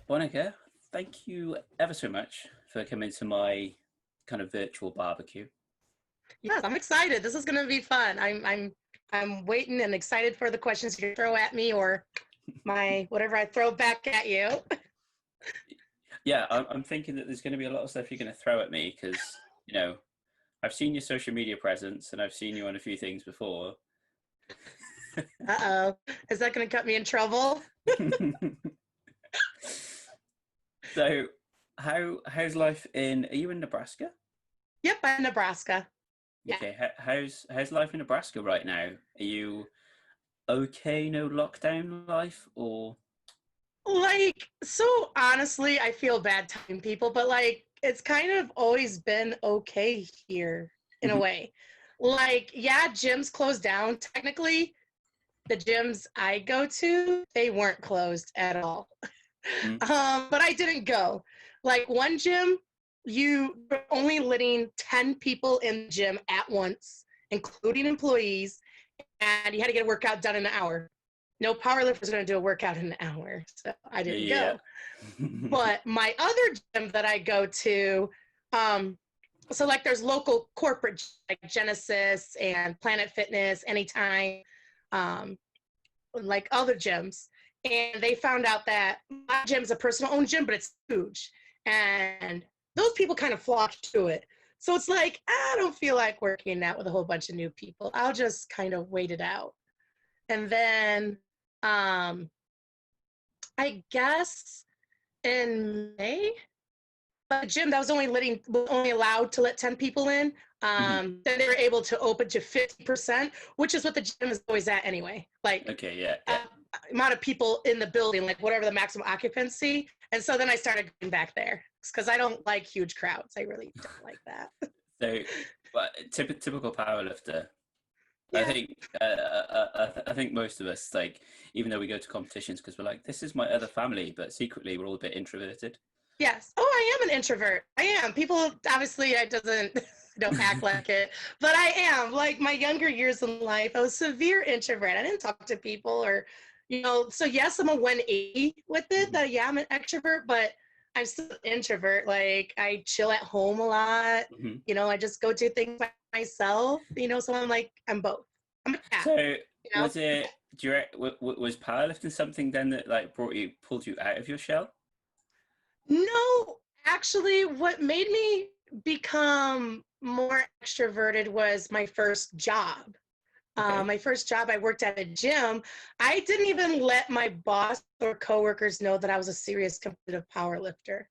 Bonica, thank you ever so much for coming to my kind of virtual barbecue. Yes, I'm excited. This is going to be fun. I'm waiting and excited for the questions you throw at me or my whatever I throw back at you. Yeah, I'm thinking that there's going to be a lot of stuff you're going to throw at me because, you know, I've seen your social media presence and I've seen you on a few things before. Uh-oh. Is that going to cut me in trouble? So, how's life in? Are you in Nebraska? Yep, I'm in Nebraska. Yeah. Okay, how's life in Nebraska right now? Are you okay? No lockdown life, or So honestly, I feel bad telling people, but it's kind of always been okay here in a way. Yeah, gyms closed down. Technically, the gyms I go to, they weren't closed at all. Mhm. But I didn't go. Like one gym, you were only letting 10 people in the gym at once, including employees, and you had to get a workout done in an hour. No powerlifter was going to do a workout in an hour, so I didn't Yeah. go. But my other gym that I go to, so like there's local corporate like Genesis and Planet Fitness, Anytime, um, like other gyms. And they found out that my gym's a personal owned gym, but it's huge. And those people kind of flock to it. So it's like, I don't feel like working out with a whole bunch of new people. I'll just kind of wait it out. And then I guess in May, a gym that was only allowed to let 10 people in, Mhm. then they were able to open to 50%, which is what the gym is always at anyway. Okay, yeah, Uh, yeah. amount of people in the building, like whatever the maximum occupancy. And so then I started going back there because I don't like huge crowds. I really don't like that. So, but typical powerlifter. I Yeah. think I think most of us like, even though we go to competitions because we're like, this is my other family, but secretly we're all a bit introverted. Yes. Oh, I am an introvert. I am. People obviously I doesn't don't act like it, but I am. Like my younger years in life, I was severe introvert. I didn't talk to people or. So yes, I'm a 180 with it. Mhm. That yeah, I'm an extrovert, but I'm still an introvert. Like I chill at home a lot. Mhm. I just go do things by myself. So I'm like I'm both. I'm a cat. So, You know. was it? Was powerlifting something then that like pulled you out of your shell? No, actually, what made me become more extroverted was my first job. Okay. My first job, I worked at a gym. I didn't even let my boss or coworkers know that I was a serious competitive power lifter.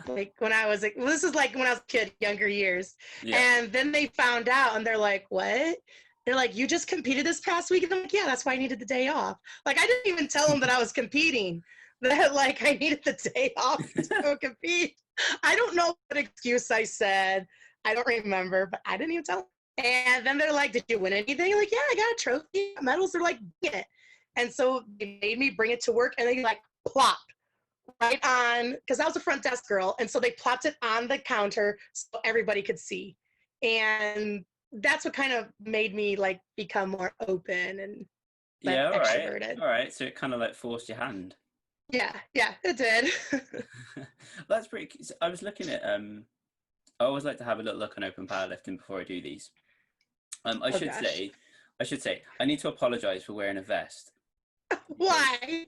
Like when I was like, well, this is like when I was a kid, younger years. Yeah. And then they found out and they're like, what? They're like, you just competed this past week? And I'm like, yeah, that's why I needed the day off. Like, I didn't even tell them that I was competing, that like I needed the day off to go compete. I don't know what excuse I said. I don't remember, but I didn't even tell them. And then they're like, did you win anything? Like, yeah, I got a trophy, medals. They're like, bring it. And so they made me bring it to work and they like plop right on, because I was a front desk girl, and so they plopped it on the counter so everybody could see. And that's what kind of made me like become more open and Yeah. like All right. extroverted. All right. So it kind of like forced your hand. Yeah, it did. That's pretty. I was looking at. I always like to have a little look on open powerlifting before I do these. I Oh should gosh. say, I need to apologise for wearing a vest because Why?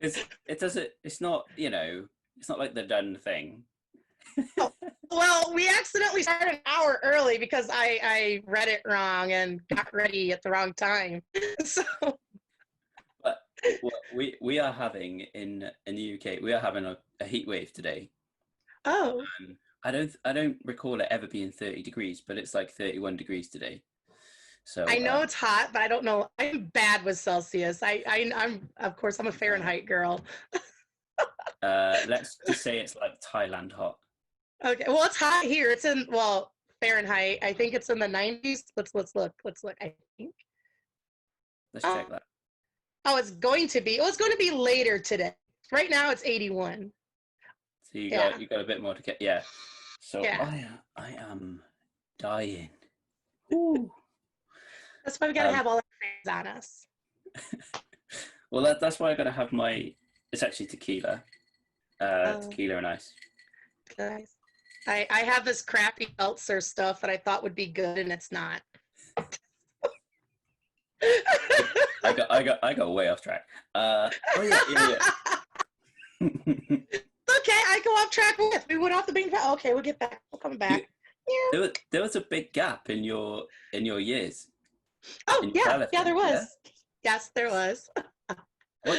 it doesn't. It's not. It's not like the done thing. Oh, well, we accidentally started an hour early because I read it wrong and got ready at the wrong time. So, But what we are having in the UK, we are having a heat wave today. oh, I don't recall it ever being 30 degrees, but it's like 31 degrees today. So I know it's hot, but I don't know. I'm bad with Celsius. I'm of course I'm a Fahrenheit girl. let's just say it's like Thailand hot. Okay, well it's hot here. It's in Fahrenheit. I think it's in the 90s. Let's look. Let's look. I think. Let's Oh, check that. oh, it's going to be. Oh, it's going to be later today. Right now it's 81. So you got Yeah, you got a bit more to get. Yeah. So yeah. I am dying. Ooh. That's why we got to Um, have all our fans on us. Well, that's why I got to have my. It's actually tequila, Oh, tequila and ice. nice. I have this crappy seltzer stuff that I thought would be good, and it's not. I got way off track. Oh yeah, yeah, yeah. Okay, I go off track with. We went off the bean path. Okay, we'll get back. We'll come You, back. Yeah. there was a big gap in your years Oh, in your yeah. Yeah, powerlifting. there Yeah. was. Yes, there was. What?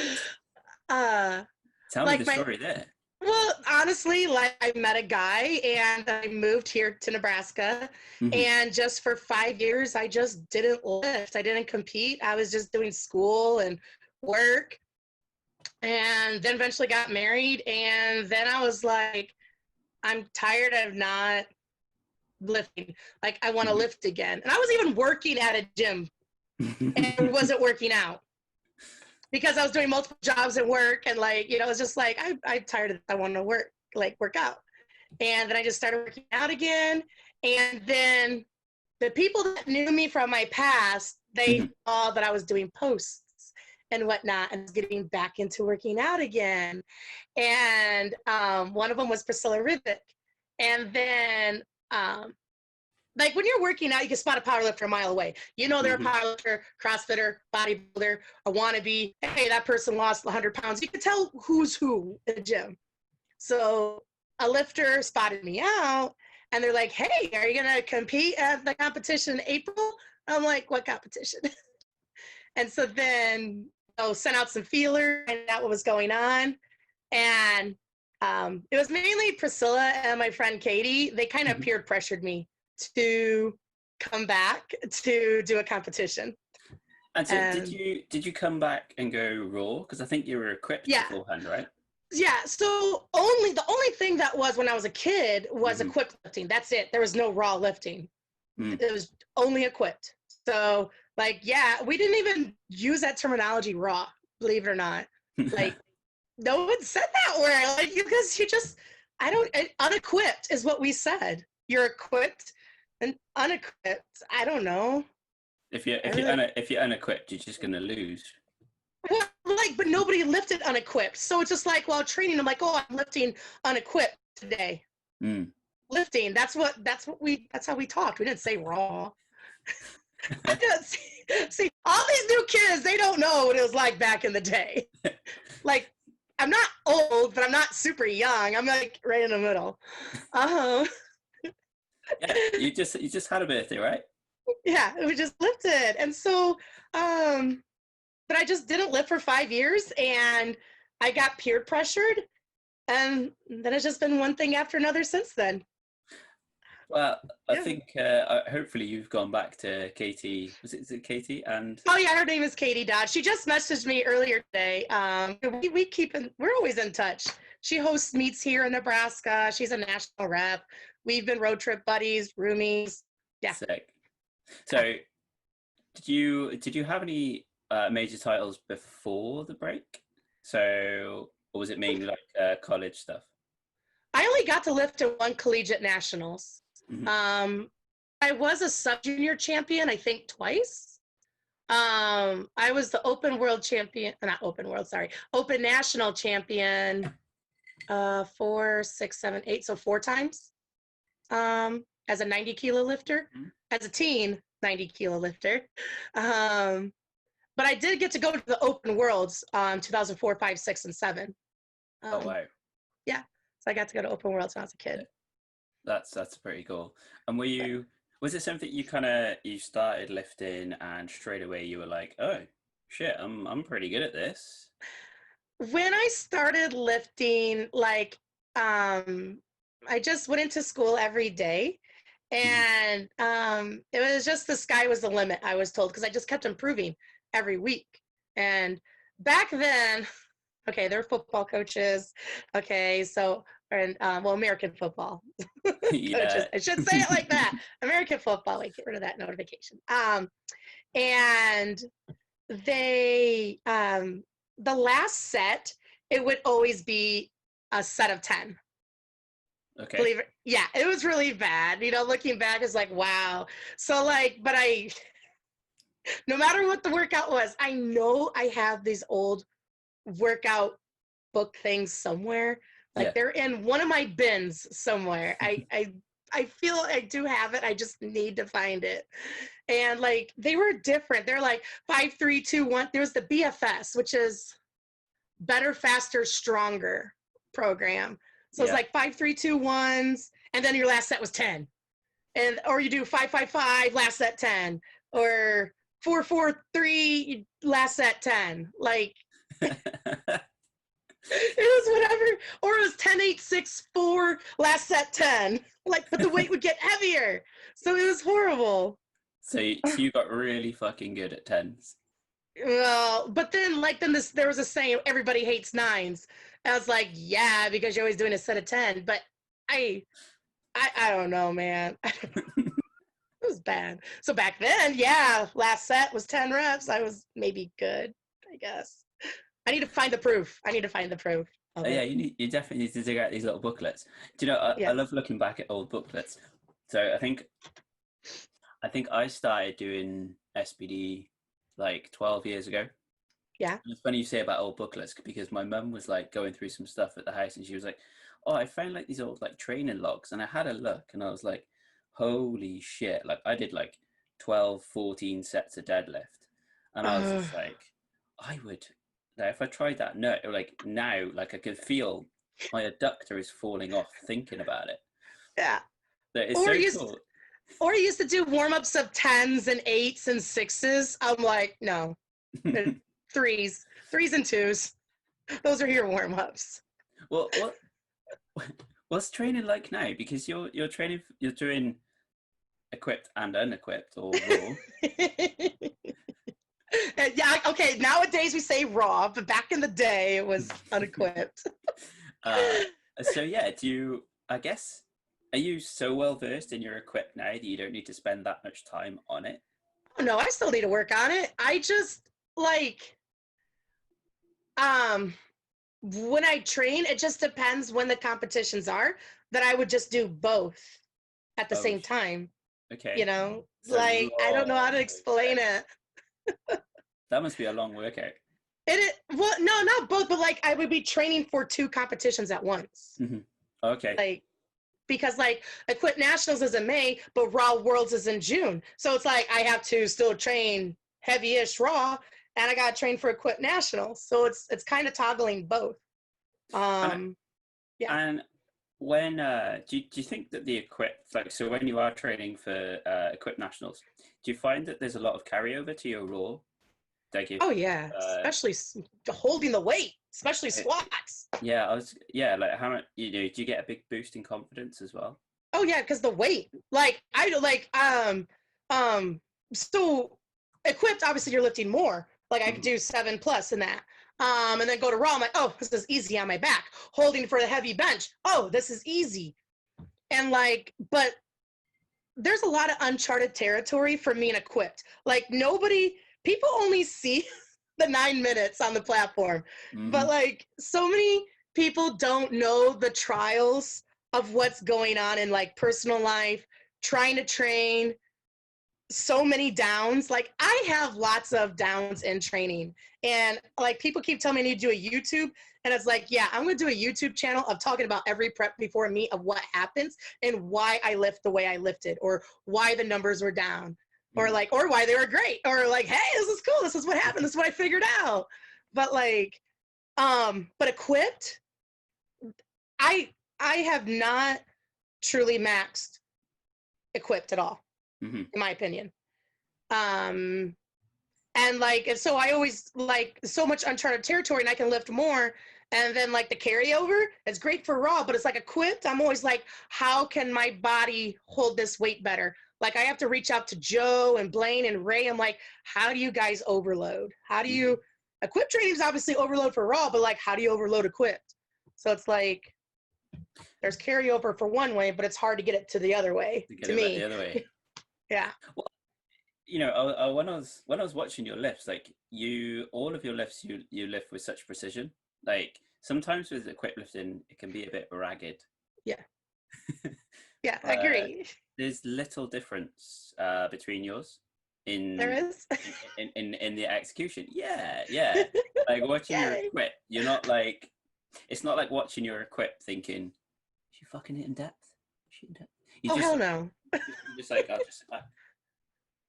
Uh, Tell me like the my, story there. well, honestly, like I met a guy and I moved here to Nebraska. Hmm. And just for 5 years, I just didn't lift. I didn't compete. I was just doing school and work. And then eventually got married. And then I was like, I'm tired of not lifting. Like, I want to Hmm. lift again. And I was even working at a gym and it wasn't working out because I was doing multiple jobs at work. And like, you know, it's just like, I'm tired of this. I want to work out. And then I just started working out again. And then the people that knew me from my past, they Hmm. saw that I was doing posts and whatnot and getting back into working out again. And one of them was Priscilla Rivik. And then like when you're working out, you can spot a powerlifter a mile away. You know they're a Hmm. powerlifter, CrossFitter, bodybuilder, a wannabe. Hey, that person lost 100 pounds. You can tell who's who in the gym. So a lifter spotted me out and they're like, hey, are you going to compete at the competition in April? I'm like, what competition? And so then sent out some feelers, find out what was going on. And it was mainly Priscilla and my friend Katie. They kind of Hmm. peer pressured me to come back to do a competition. And so, And did you come back and go raw? Because I think you were equipped yeah, beforehand, right? yeah. So the only thing that was when I was a kid was Hmm. equipped lifting. That's it. There was no raw lifting. Mm. It was only equipped. So like, yeah, we didn't even use that terminology raw, believe it or not. Like no one said that word. Like because you just unequipped is what we said. You're equipped and unequipped. I don't know. I really If you're unequipped, you're just gonna lose. well, like, but nobody lifted unequipped. So it's just like while training, I'm like, oh, I'm lifting unequipped today. Mm. Lifting. That's how we talked. We didn't say raw. I just see all these new kids, they don't know what it was like back in the day. Like I'm not old, but I'm not super young. I'm like right in the middle. Uh-huh. Yeah, you just had a birthday, right? Yeah, we just lifted. And so but I just didn't lift for 5 years and I got peer pressured and then it's just been one thing after another since then. Well, I Yeah. think hopefully you've gone back to Katie. Is it Katie? And Oh yeah, her name is Katie Dodd. She just messaged me earlier today. We're always in touch. She hosts meets here in Nebraska. She's a national rep. We've been road trip buddies, roomies. Yeah. sick. So, did you have any major titles before the break? So, or was it mainly like college stuff? I only got to lift in one collegiate nationals. Hmm. Um, I was a sub junior champion, I think twice. I was the open world champion, not open world, sorry, open national champion 4, 6, 7, 8, so 4 times as a 90-kilo lifter, as a teen 90-kilo lifter. Um, but I did get to go to the open worlds 2004, 5, 6, and 7. Oh Um, wow, yeah, so I got to go to open worlds when I was a kid. that's pretty cool. And was it something you you started lifting and straight away you were like, oh shit, I'm pretty good at this. When I started lifting, like, I just went into school every day. Hmm. And it was just the sky was the limit, I was told, because I just kept improving every week. And back then, okay, there were football coaches. Okay, so, and well, American football coaches. Yeah. I should say it like that. American football, like, get rid of that notification. And they the last set it would always be a set of 10. Okay. Believe it, yeah, it was really bad, looking back it's like wow. So like but No matter what the workout was, I know I have these old workout book things somewhere. Like Yeah. they're in one of my bins somewhere. I feel I do have it. I just need to find it. And like they were different. They're like 5, 3, 2, 1. There was the BFS, which is better, faster, stronger program. So it's Yeah. like 5, 3, 2, 1s, and then your last set was 10. And or you do 5, 5, 5, last set 10, or 4, 4, 3, last set 10. Like it was whatever, or it was 10, 8, 6, 4, last set 10. Like, but the weight would get heavier, so it was horrible. So you got really fucking good at tens. Well, but then like then this there was a saying everybody hates nines. I was like, yeah, because you're always doing a set of 10. But I I don't know, man. It was bad. So back then, yeah, last set was 10 reps. I was maybe good, I guess. I need to find the proof. I need to find the proof of Yeah, it. you definitely need to dig out these little booklets. Do you know, I Yeah. love looking back at old booklets. So I think I started doing SPD like 12 years ago. Yeah. And it's funny you say about old booklets because my mum was like going through some stuff at the house and she was like, "Oh, I found like these old like training logs." And I had a look and I was like, "Holy shit." Like I did like 12, 14 sets of deadlift. And I was Uh, just like, I would, like, if I tried that no, like now, like I could feel my adductor is falling off thinking about it. yeah. That it's Or so used cool. or used to do warm-ups of 10s and 8s and 6s. I'm like, no. uh, Threes. Threes and twos. Those are your warm-ups. what what's training like now? Because you're training, you're doing equipped and unequipped or raw. Yeah, okay, nowadays we say raw, but back in the day it was unequipped. uh, so yeah, do you? I guess are you so well versed in your equipped now that you don't need to spend that much time on it? No, I still need to work on it. I just like um when I train, it just depends when the competitions are that I would just do both at the Oh, same time, you okay. know? So Like I don't know how to long explain sets. it. That must be a long workout. Well, no, not both, but like I would be training for two competitions at once. Hmm. Okay. Like because like I quit nationals is in May, but Raw Worlds is in June. So it's like I have to still train heavy-ish Raw and I gotta train for a quit nationals. So it's kind of toggling both. And Um yeah. and when do you think that the equipped, like, so when you are training for equipped nationals, do you find that there's a lot of carryover to your raw? Like if Oh yeah, uh especially holding the weight, especially squats. yeah, yeah, like how much, you know, do you get a big boost in confidence as well? Oh yeah, because the weight. Like I do like so equipped, obviously you're lifting more. Like I could Mhm. do 7+ in that. And then go to raw. I'm like, oh, this is easy on my back. Holding for the heavy bench. Oh, this is easy. And like, but there's a lot of uncharted territory for me and equipped. Like nobody, people only see the 9 minutes on the platform, but Mhm. like so many people don't know the trials of what's going on in like personal life, trying to train, so many downs. Like I have lots of downs in training, and like people keep telling me I need to do a YouTube, and it's like, yeah, I'm gonna do a YouTube channel of talking about every prep before a meet of what happens and why I lift the way I lifted, or why the numbers were down, or Mhm. like, or why they were great, or like, hey, this is cool, this is what happened, this is what I figured out. But like, but equipped, I I have not truly maxed equipped at all, Mhm. in my opinion. Um, and like and so I always like so much uncharted territory and I can lift more, and then like the carryover is great for raw, but it's like equipped, I'm always like, how can my body hold this weight better? Like I have to reach out to Joe and Blaine and Ray. I'm like, how do you guys overload? How do Mhm. you equip training is obviously overload for raw, but like how do you overload equipped? So it's like there's carryover for one way, but it's hard to get it to the other way To get to it back the me. other way. Yeah. Well, you know, when I was watching your lifts, like you, all of your lifts, you lift with such precision. Like sometimes with equipped lifting, it can be a bit ragged. Yeah. Yeah, I But agree. there's little difference between yours. There in is. in the execution. Yeah, yeah. Like watching your Yay. equip, you're not like it's not like watching your equip thinking, is she fucking it in depth? Is she in depth? You Oh, just hell like no. you're just like, I'll just sit back.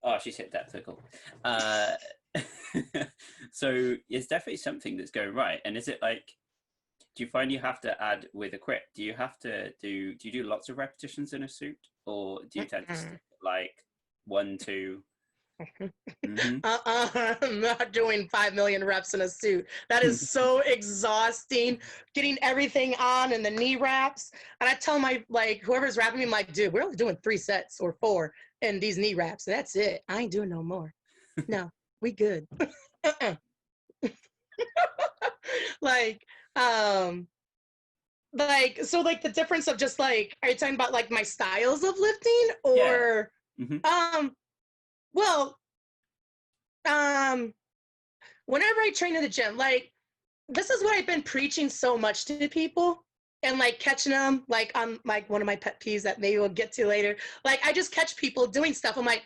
Oh, she's hit depth, cool. So it's definitely something that's going right. And is it like, do you find you have to add with equip? Do you have to do you do lots of repetitions in a suit, or do you tend to stick at like 1, 2? Mm-hmm. I'm not doing 5 million reps in a suit. That is so exhausting. Getting everything on and the knee wraps. And I tell my, like, whoever's wrapping me, I'm like, dude, we're only doing 3 sets or 4 in these knee wraps. That's it. I ain't doing no more. No, we good. uh-uh. like, um, so like the difference of just like, are you talking about like my styles of lifting Yeah. or, Mm-hmm. well, um, whenever I train in the gym, like this is what I've been preaching so much to people and like catching them like on like one of my pet peeves that maybe we'll get to later. Like I just catch people doing stuff. I'm like,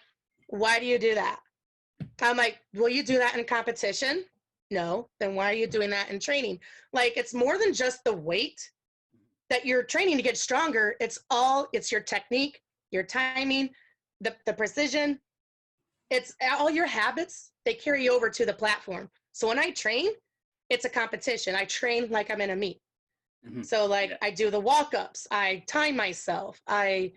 why do you do that? I'm like, will you do that in competition? No. Then why are you doing that in training? Like it's more than just the weight that you're training to get stronger. It's your technique, your timing, the precision. It's all your habits, they carry over to the platform. So when I train, it's a competition. I train like I'm in a meet. Mm-hmm. So like Yeah. I do the walk-ups, I time myself, I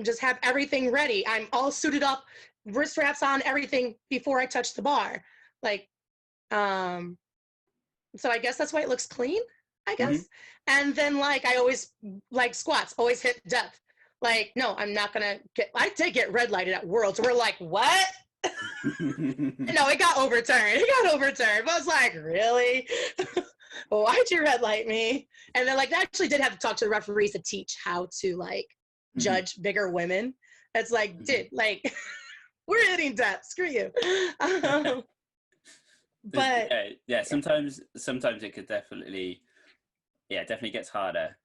just have everything ready. I'm all suited up, wrist wraps on, everything before I touch the bar. Like, so I guess that's why it looks clean, I Mm-hmm. guess. And then like I always like squats, always hit depth. Like, no, I'm not gonna I did get red lighted at Worlds. We're like, what? No, it got overturned. It got overturned. But I was like, really? Why'd you red light me? And then like I actually did have to talk to the referees to teach how to like judge bigger women. It's like, dude, like we're hitting depth. Screw you. But yeah. Sometimes it could definitely, yeah, it definitely gets harder.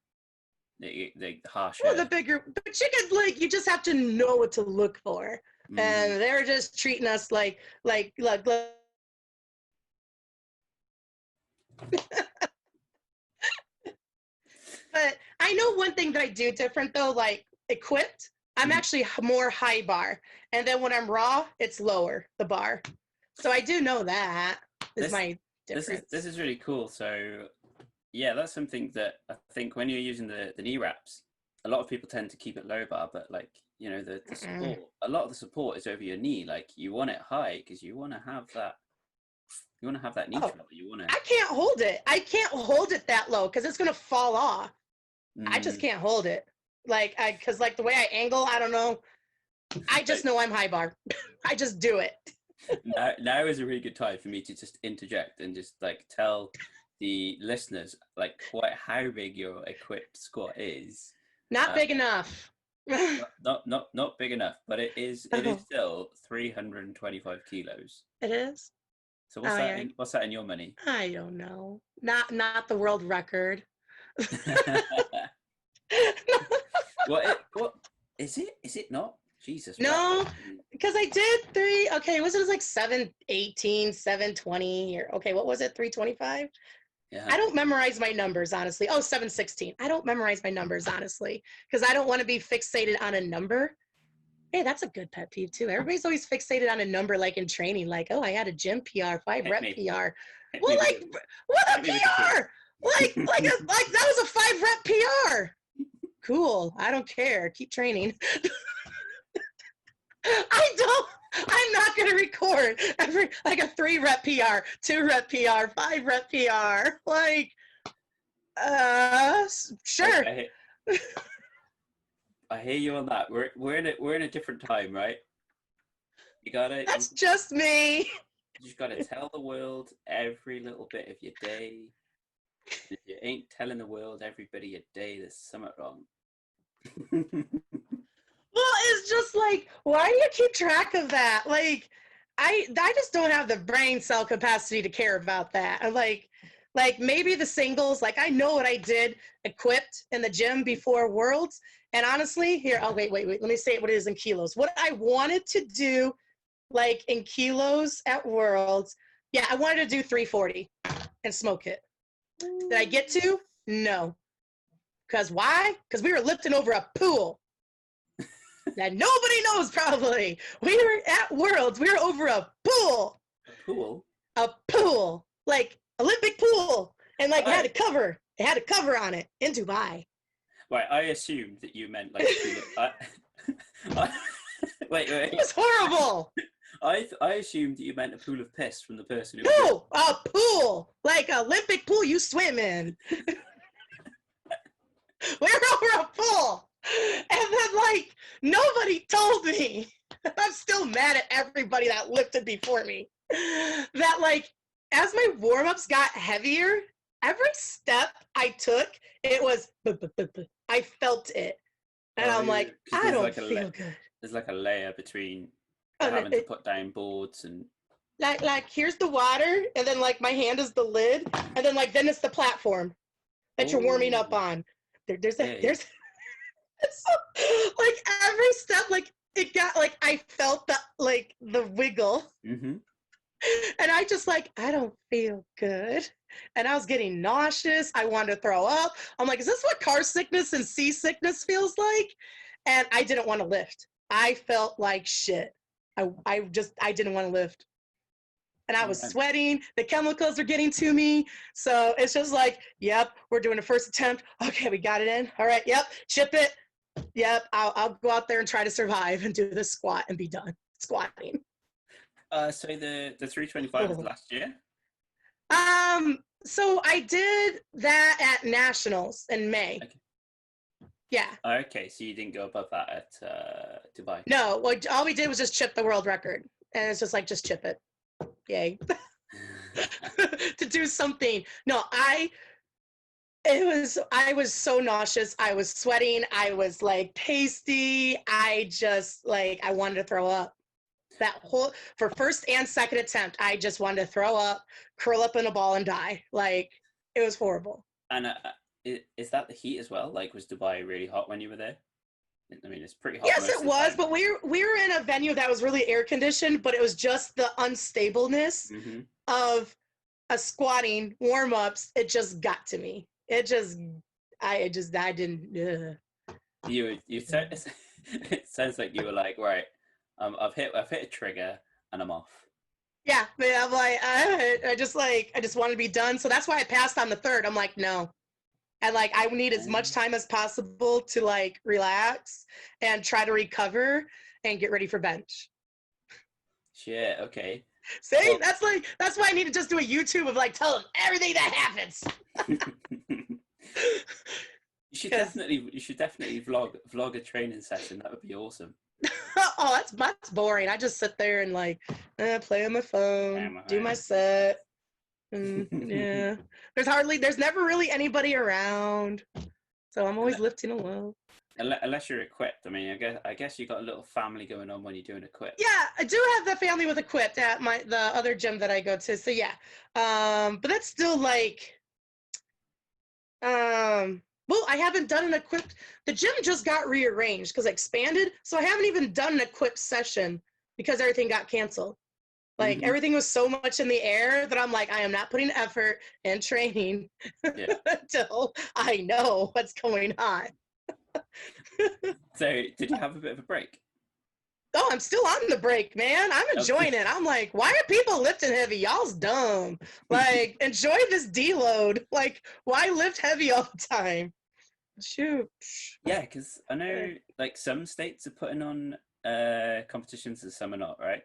The harsher. well, the bigger, but you could like you just have to know what to look for. And they're just treating us like But I know one thing that I do different though, like equipped, I'm actually more high bar. And then when I'm raw, it's lower, the bar. So I do know that is my difference. This is really cool. So yeah, that's something that I think when you're using the knee wraps, a lot of people tend to keep it low bar, but like, you know, the support, a lot of the support is over your knee. Like you want it high because you want to have that knee trouble. You want to. I can't hold it. I can't hold it that low because it's gonna fall off. I just can't hold it. Like because like the way I angle, I don't know. I just know I'm high bar. I just do it. Now is a really good time for me to just interject and just like tell the listeners like quite how big your equipped squat is. Not big enough. not big enough, but it is still 325 kilos. It is. So what's that in your money? I don't know. Not the world record. What is it? Is it not? Jesus. No, because I did 3. Okay, was it like 718, 720, or okay, what was it? 325? Yeah. I don't memorize my numbers, honestly. Oh, 716. I don't memorize my numbers, honestly, because I don't want to be fixated on a number. Hey, that's a good pet peeve, too. Everybody's always fixated on a number, like in training, like, oh, I had a gym PR, 5 rep PR. Well, like, what a PR? Like that was a 5 rep PR. Cool. I don't care. Keep training. I'm not going to record like a 3 rep PR, 2 rep PR, 5 rep PR. Like, sure. I hear you on that. We're in a different time, right? That's just me. You just gotta tell the world every little bit of your day. If you ain't telling the world every bit of your day, there's something wrong. Well, it's just like, why do you keep track of that? Like, I just don't have the brain cell capacity to care about that. I'm like maybe the singles, like I know what I did equipped in the gym before Worlds. And honestly, here, oh, wait. Let me say what it is in kilos. What I wanted to do like in kilos at Worlds. Yeah, I wanted to do 340 and smoke it. Did I get to? No. Because why? Because we were lifting over a pool that nobody knows probably. We were at Worlds. We were over a pool. A pool? A pool. Like Olympic pool. And like it had a Right. cover. It had a cover on it in Dubai. Right, I assumed that you meant like a pool of, wait, It wait. was horrible. I assumed that you meant a pool of piss from the person who was doing No, a pool. Like an Olympic pool you swim in. We were over a pool. And then, like, nobody told me. I'm still mad at everybody that lifted before me. That, like, as my warm ups got heavier, every step I took, it was, I felt it. And I'm like, I don't feel good. There's like a layer between Oh, having to put down boards and like here's the water, and then like my hand is the lid, and then like then it's the platform that you're warming up on. There's so, like every step, like it got like I felt the wiggle, mm-hmm. and I just like I don't feel good, and I was getting nauseous. I wanted to throw up. I'm like, is this what car sickness and seasickness feels like? And I didn't want to lift. I felt like shit. I didn't want to lift. And I was sweating. The chemicals are getting to me. So it's just like, yep, we're doing a first attempt. Okay, we got it in. All right, yep, chip it. Yep, I'll go out there and try to survive and do the squat and be done squatting. So the 325 was last year? So I did that at Nationals in May. Okay. Yeah. Okay, so you didn't go above that at Dubai? No, all we did was just chip the world record. And it's just like, just chip it. Yay. To do something. No, I was so nauseous. I was sweating. I was like pasty. I just like, I wanted to throw up. That whole, for first and second attempt, I just wanted to throw up, curl up in a ball and die. Like, it was horrible. And is that the heat as well? Like, was Dubai really hot when you were there? I mean, it's pretty hot. Yes, it was, but we were in a venue that was really air conditioned, but it was just the unstableness of a squatting warm-ups. It just got to me. I didn't. You said it sounds like you were like, right, I've hit a trigger and I'm off. Yeah, but I'm like, I just want to be done. So that's why I passed on the third. I'm like, no. And like, I need as much time as possible to like relax and try to recover and get ready for bench. Shit, okay. See, well, that's why I need to just do a YouTube of like, tell them everything that happens. You should definitely vlog a training session. That would be awesome. Oh, that's boring. I just sit there and like play on my phone, do my set. Yeah, there's never really anybody around, so I'm always lifting alone. Unless you're equipped. I mean, I guess you got a little family going on when you're doing equipped. Yeah, I do have the family with equipped at the other gym that I go to. So yeah, but that's still like, well, I haven't done an equipped. The gym just got rearranged because it expanded, so I haven't even done an equipped session because everything got canceled. Like everything was so much in the air that I'm like, I am not putting effort in training until I know what's going on. So did you have a bit of a break? Oh, I'm still on the break, man. I'm enjoying it. I'm like, why are people lifting heavy? Y'all's dumb. Like, enjoy this deload. Like, why lift heavy all the time? Shoot. Yeah, because I know like some states are putting on competitions and some are not, right?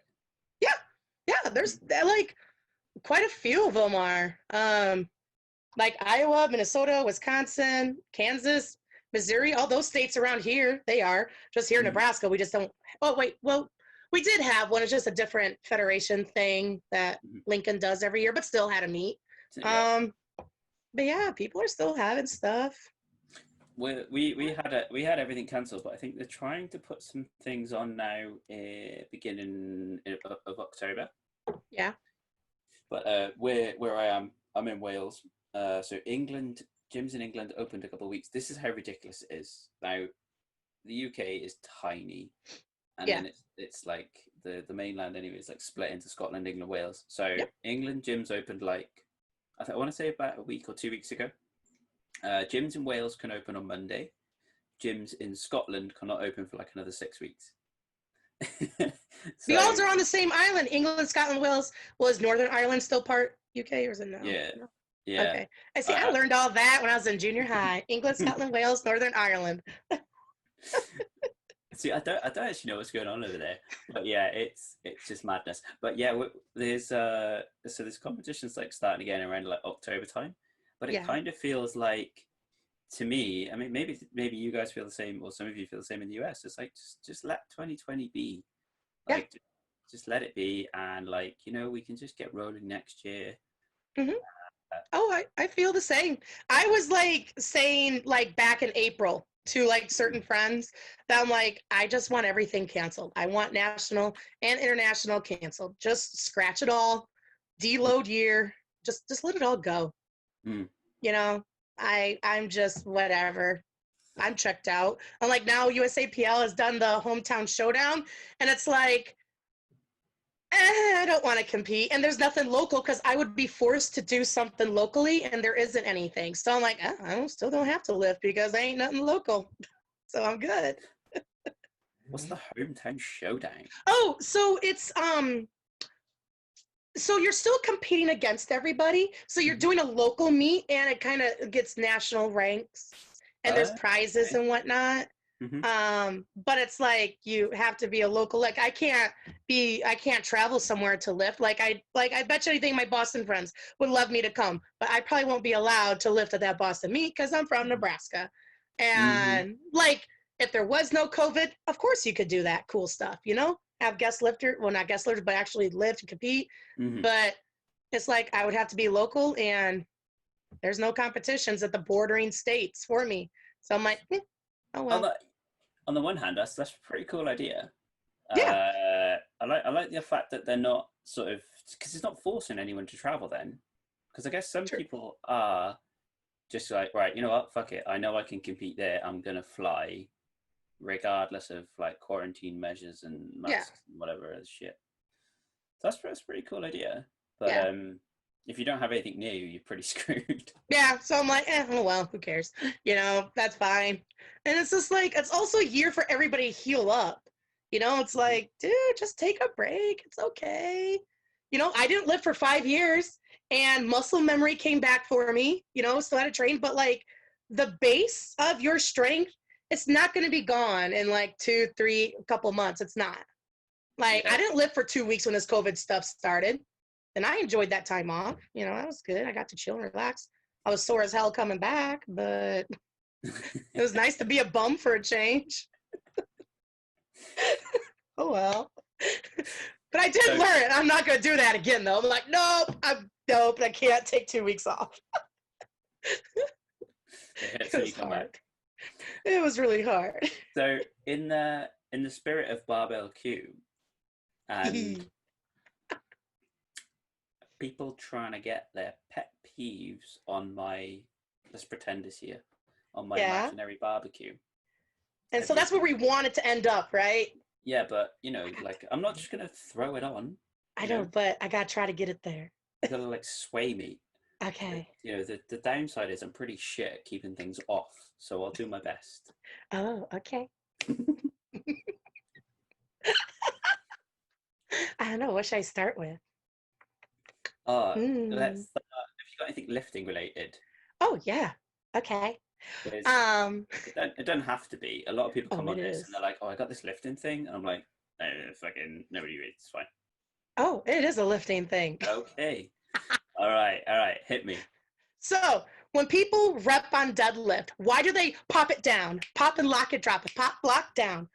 Yeah, there's like quite a few of them are. Like Iowa, Minnesota, Wisconsin, Kansas, Missouri, all those states around here, they are. Just here in Nebraska, we just don't. Oh, wait, well, we did have one. It's just a different federation thing that Lincoln does every year, but still had a meet. But yeah, people are still having stuff. We had everything cancelled, but I think they're trying to put some things on now, beginning of October. Yeah. But where I am, I'm in Wales. So England, gyms in England opened a couple of weeks. This is how ridiculous it is. Now, the UK is tiny, and then it's like the mainland anyway is like split into Scotland, England, Wales. So Yep. England gyms opened like I want to say about a week or 2 weeks ago. Gyms in Wales can open on Monday. Gyms in Scotland cannot open for like another 6 weeks. We So all are on the same island. England, Scotland, Wales. Was Northern Ireland still part UK or is it no? yeah, No. yeah. Okay. I see. I I, learned all that when I was in junior high. England, Scotland, Wales, Northern Ireland. See, I don't actually know what's going on over there, but yeah, it's just madness. But yeah, there's so this competition's like starting again around like October time, but it Yeah. kind of feels like to me. I mean, maybe you guys feel the same, or some of you feel the same in the US. It's like just let 2020 be, Yeah. like just let it be, and like we can just get rolling next year. Hmm. Uh, Oh, I feel the same. I was like saying like back in April to like certain friends that I'm like, I just want everything canceled. I want national and international canceled. Just scratch it all, deload year, just let it all go. mm, You know, I'm just whatever. I'm checked out. And like now USAPL has done the hometown showdown and it's like I don't want to compete. And there's nothing local because I would be forced to do something locally and there isn't anything. So I'm like, still don't have to lift because I ain't nothing local. So I'm good. what's the hometown showdown? Oh, so it's so you're still competing against everybody. So you're Mhm. doing a local meet and it kind of gets national ranks and there's prizes Okay. and whatnot. Hmm. But it's like you have to be a local. Like I can't travel somewhere to lift. I bet you anything my Boston friends would love me to come, but I probably won't be allowed to lift at that Boston meet because I'm from Nebraska. Hmm. And like if there was no COVID, of course you could do that cool stuff, have guest lifter, well not guest lifters, but actually lift and compete. Hmm. But it's like I would have to be local and there's no competitions at the bordering states for me. So I'm like, oh On well. the on the one hand, that's a pretty cool idea. Yeah, I like the fact that they're not sort of because it's not forcing anyone to travel then. Because I guess some true. people are just like, right, you know what, fuck it. I know I can compete there. I'm gonna fly, regardless of like quarantine measures and Yeah. masks and whatever other shit. So that's a pretty cool idea. But Yeah. if you don't have anything near you, you're pretty screwed. Yeah. So I'm like, oh well, who cares? That's fine. And it's just like it's also a year for everybody to heal up. It's like, dude, just take a break. It's okay. I didn't live for 5 years and muscle memory came back for me, still had to train, but like the base of your strength, it's not gonna be gone in like 2, 3, a couple months. It's not. Like I Yeah. didn't live for 2 weeks when this COVID stuff started. And I enjoyed that time off. That was good. I got to chill and relax. I was sore as hell coming back, but it was nice to be a bum for a change. Oh well. But I did So learn. I'm not gonna do that again though. I'm like, nope, I can't take 2 weeks off. it hits It when was you come back. hard. It was really hard. So in the spirit of Barbell-Q and people trying to get their pet peeves on my let's pretend this year on my Yeah. imaginary barbecue. And Have so you? that's where we wanted to end up, right? Yeah, but like I'm not just gonna throw it on. I know, but I gotta try to get it there. You gotta like sway me. Okay. The downside is I'm pretty shit at keeping things off, so I'll do my best. Oh, okay. I don't know. What should I start with? Uh, Hmm. let's. If you got anything lifting related, Oh yeah. Okay. there's Um. it don't have to be. A lot of people Oh, come it on this and they're is. like, "Oh, I got this lifting thing," and I'm like, "Fucking nobody reads. It's fine." Oh, it is a lifting thing. Okay. All right. Hit me. So when people rep on deadlift, why do they pop it down, pop and lock it, drop it, pop, block down?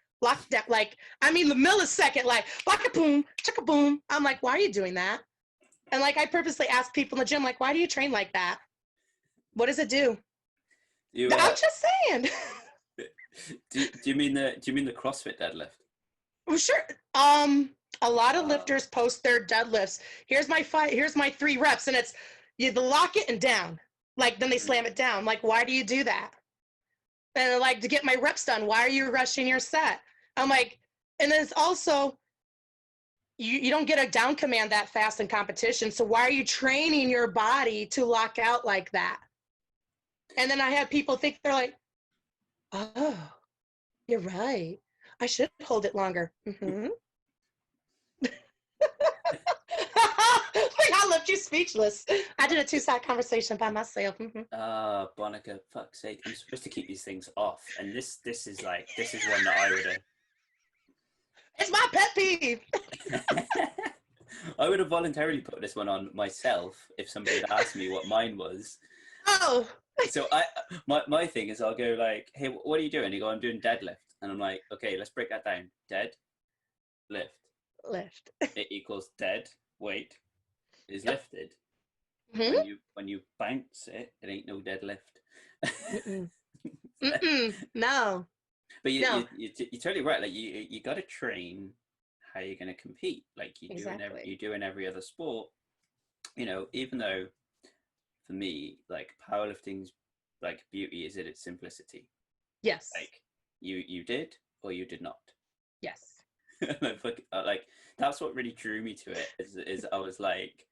Like I mean, the millisecond, like block a boom, chicka boom. I'm like, why are you doing that? And like I purposely ask people in the gym, like, why do you train like that? What does it do? You I'm just saying. do you mean the CrossFit deadlift? Well, sure. A lot of Uh, lifters post their deadlifts. Here's my 3 reps, and it's you lock it and down. Like then they slam it down. Like, why do you do that? And like to get my reps done, why are you rushing your set? I'm like, and then it's also you don't get a down command that fast in competition. So why are you training your body to lock out like that? And then I had people think, they're like, oh, you're right. I should hold it longer. Mm-hmm. Like, I left you speechless. I did a 2-side conversation by myself. Mm-hmm. Bonica, fuck's sake. I'm supposed to keep these things off. And this is one that I would have. It's my pet peeve. I would have voluntarily put this one on myself if somebody had asked me what mine was. Oh. So my thing is, I'll go like, hey, what are you doing? You go, I'm doing deadlift. And I'm like, okay, let's break that down. Dead, lift. It equals dead weight is lifted. Mm-hmm. When you bounce it, it ain't no deadlift. Mm-mm. Mm-mm. No. But you're totally right. Like you got to train how you're going to compete. Like you do in every other sport. You know, even though for me, like powerlifting's like beauty is in its simplicity. Yes. Like you did or you did not. Yes. like that's what really drew me to it. Is I was like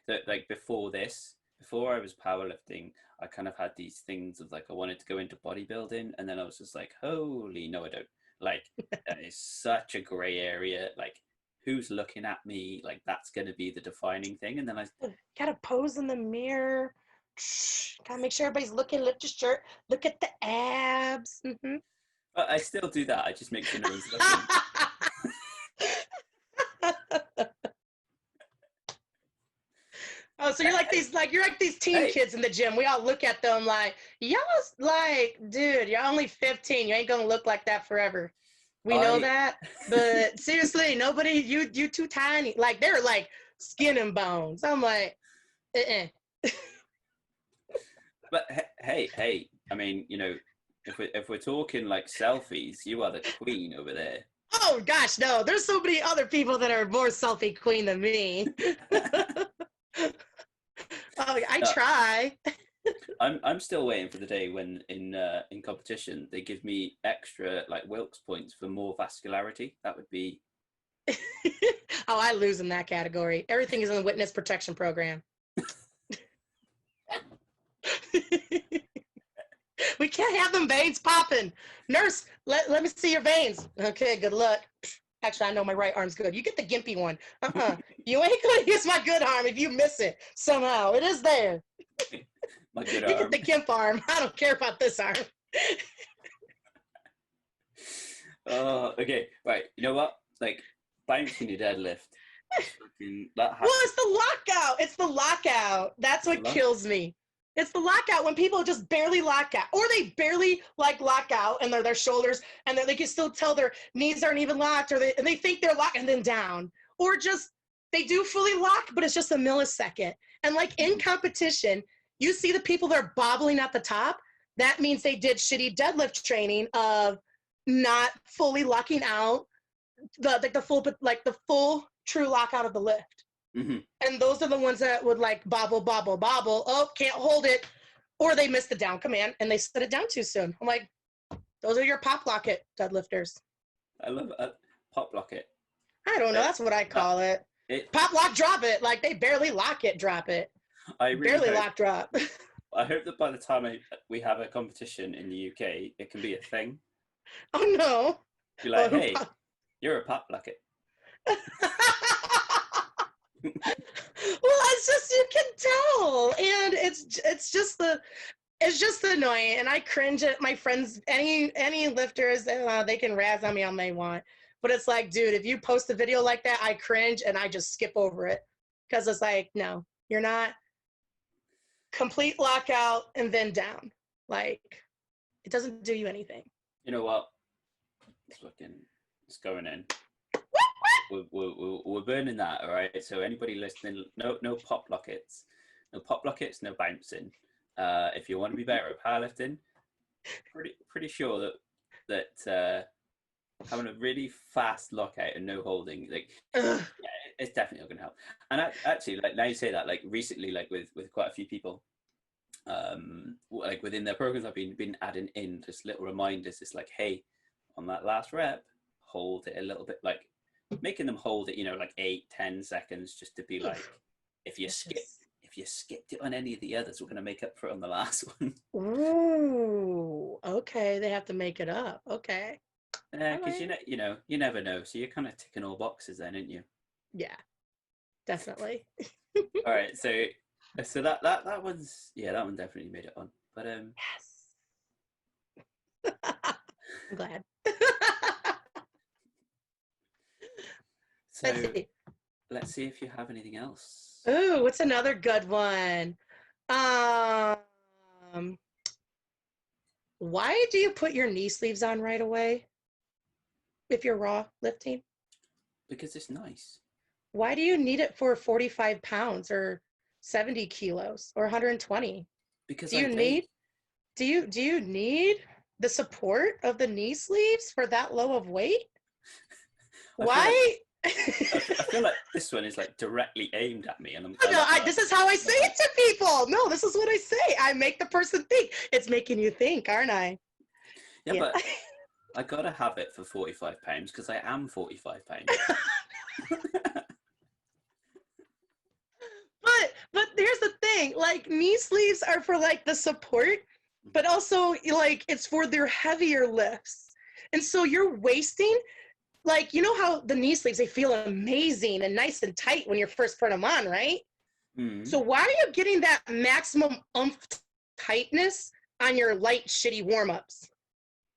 that, like before I was powerlifting, I kind of had these things of like I wanted to go into bodybuilding, and then I was just like, holy no, I don't. Like that is such a gray area. Like who's looking at me? Like that's going to be the defining thing. And then I gotta pose in the mirror. Gotta make sure everybody's looking. Lift your shirt. Look at the abs. Mm-hmm. I still do that. I just make sure no one's looking. Oh, so you're like these teen kids in the gym. We all look at them like, y'all like, dude, you're only 15. You ain't gonna look like that forever. We know that, but seriously, nobody. You too tiny. Like they're like skin and bones. I'm like, But hey. I mean, you know, if we're talking like selfies, you are the queen over there. Oh gosh, no. There's so many other people that are more selfie queen than me. Oh, I try. I'm still waiting for the day when in competition they give me extra like Wilks points for more vascularity. That would be. Oh, I lose in that category. Everything is in the witness protection program. We can't have them veins popping. Nurse, let me see your veins. Okay, good luck. Actually, I know my right arm's good. You get the gimpy one. You ain't gonna use my good arm if you miss it somehow. It is there. My good arm. You get the gimp arm. I don't care about this arm. Okay. Right. You know what? Like bouncing your deadlift. Well, it's the lockout. It's the lockout. That's what kills me. It's the lockout when people just barely lock out, or they barely like lock out and their shoulders, and they can still tell their knees aren't even locked, or they think they're locked and then down, or just they do fully lock, but it's just a millisecond. And like in competition, you see the people that are bobbling at the top. That means they did shitty deadlift training of not fully locking out the full true lockout of the lift. Mm-hmm. And those are the ones that would like bobble. Oh, can't hold it. Or they missed the down command and they set it down too soon. I'm like, those are your pop locket deadlifters. I love pop locket. I don't know. That's what I call it. Pop lock, drop it. Like they barely lock it, drop it. I really barely lock, drop. I hope that by the time we have a competition in the UK, it can be a thing. Oh no. Be like, hey, you're a pop locket. Well, it's just, you can tell, and it's just annoying, and I cringe at my friends. Any lifters, they can razz on me all they want, but it's like, dude, if you post a video like that, I cringe and I just skip over it because it's like, no, you're not. Complete lockout and then down. Like, it doesn't do you anything. You know what? It's going in. We're burning that, all right? So anybody listening, no pop lockets. No pop lockets, no bouncing. If you want to be better at powerlifting, pretty sure that having a really fast lockout and no holding, like, yeah, it's definitely not going to help. And actually, like now you say that, like recently, like with quite a few people, like within their programs, I've been adding in just little reminders. It's like, hey, on that last rep, hold it a little bit, like making them hold it, you know, like 8-10 seconds, just to be like, if you skip Vicious. if you skipped it on any of the others, we're going to make up for it on the last one. Ooh, okay. They have to make it up. Okay. All Because right. you never know. So you're kind of ticking all boxes then, aren't you? Yeah, definitely. All right, so that one's, yeah, that one definitely made it on. But Yes. I'm glad. Let's so see. let's see if you have anything else. Ooh, what's another good one? Um, why do you put your knee sleeves on right away if you're raw lifting? Because it's nice. Why do you need it for 45 pounds or 70 kilos or 120? Because Do I you date. need do you need the support of the knee sleeves for that low of weight? I feel like Why? I feel like this one is like directly aimed at me, and I No, like this is how I say it to people. No, this is what I say. I make the person think. It's making you think, aren't I? yeah, Yeah. but I gotta have it for 45 pounds because I am 45 pounds. But here's the thing, like knee sleeves are for like the support, but also like it's for their heavier lifts. And so you're wasting, like, you know how the knee sleeves, they feel amazing and nice and tight when you're first putting them on, right? Mm. So why are you getting that maximum oomph tightness on your light shitty warm-ups?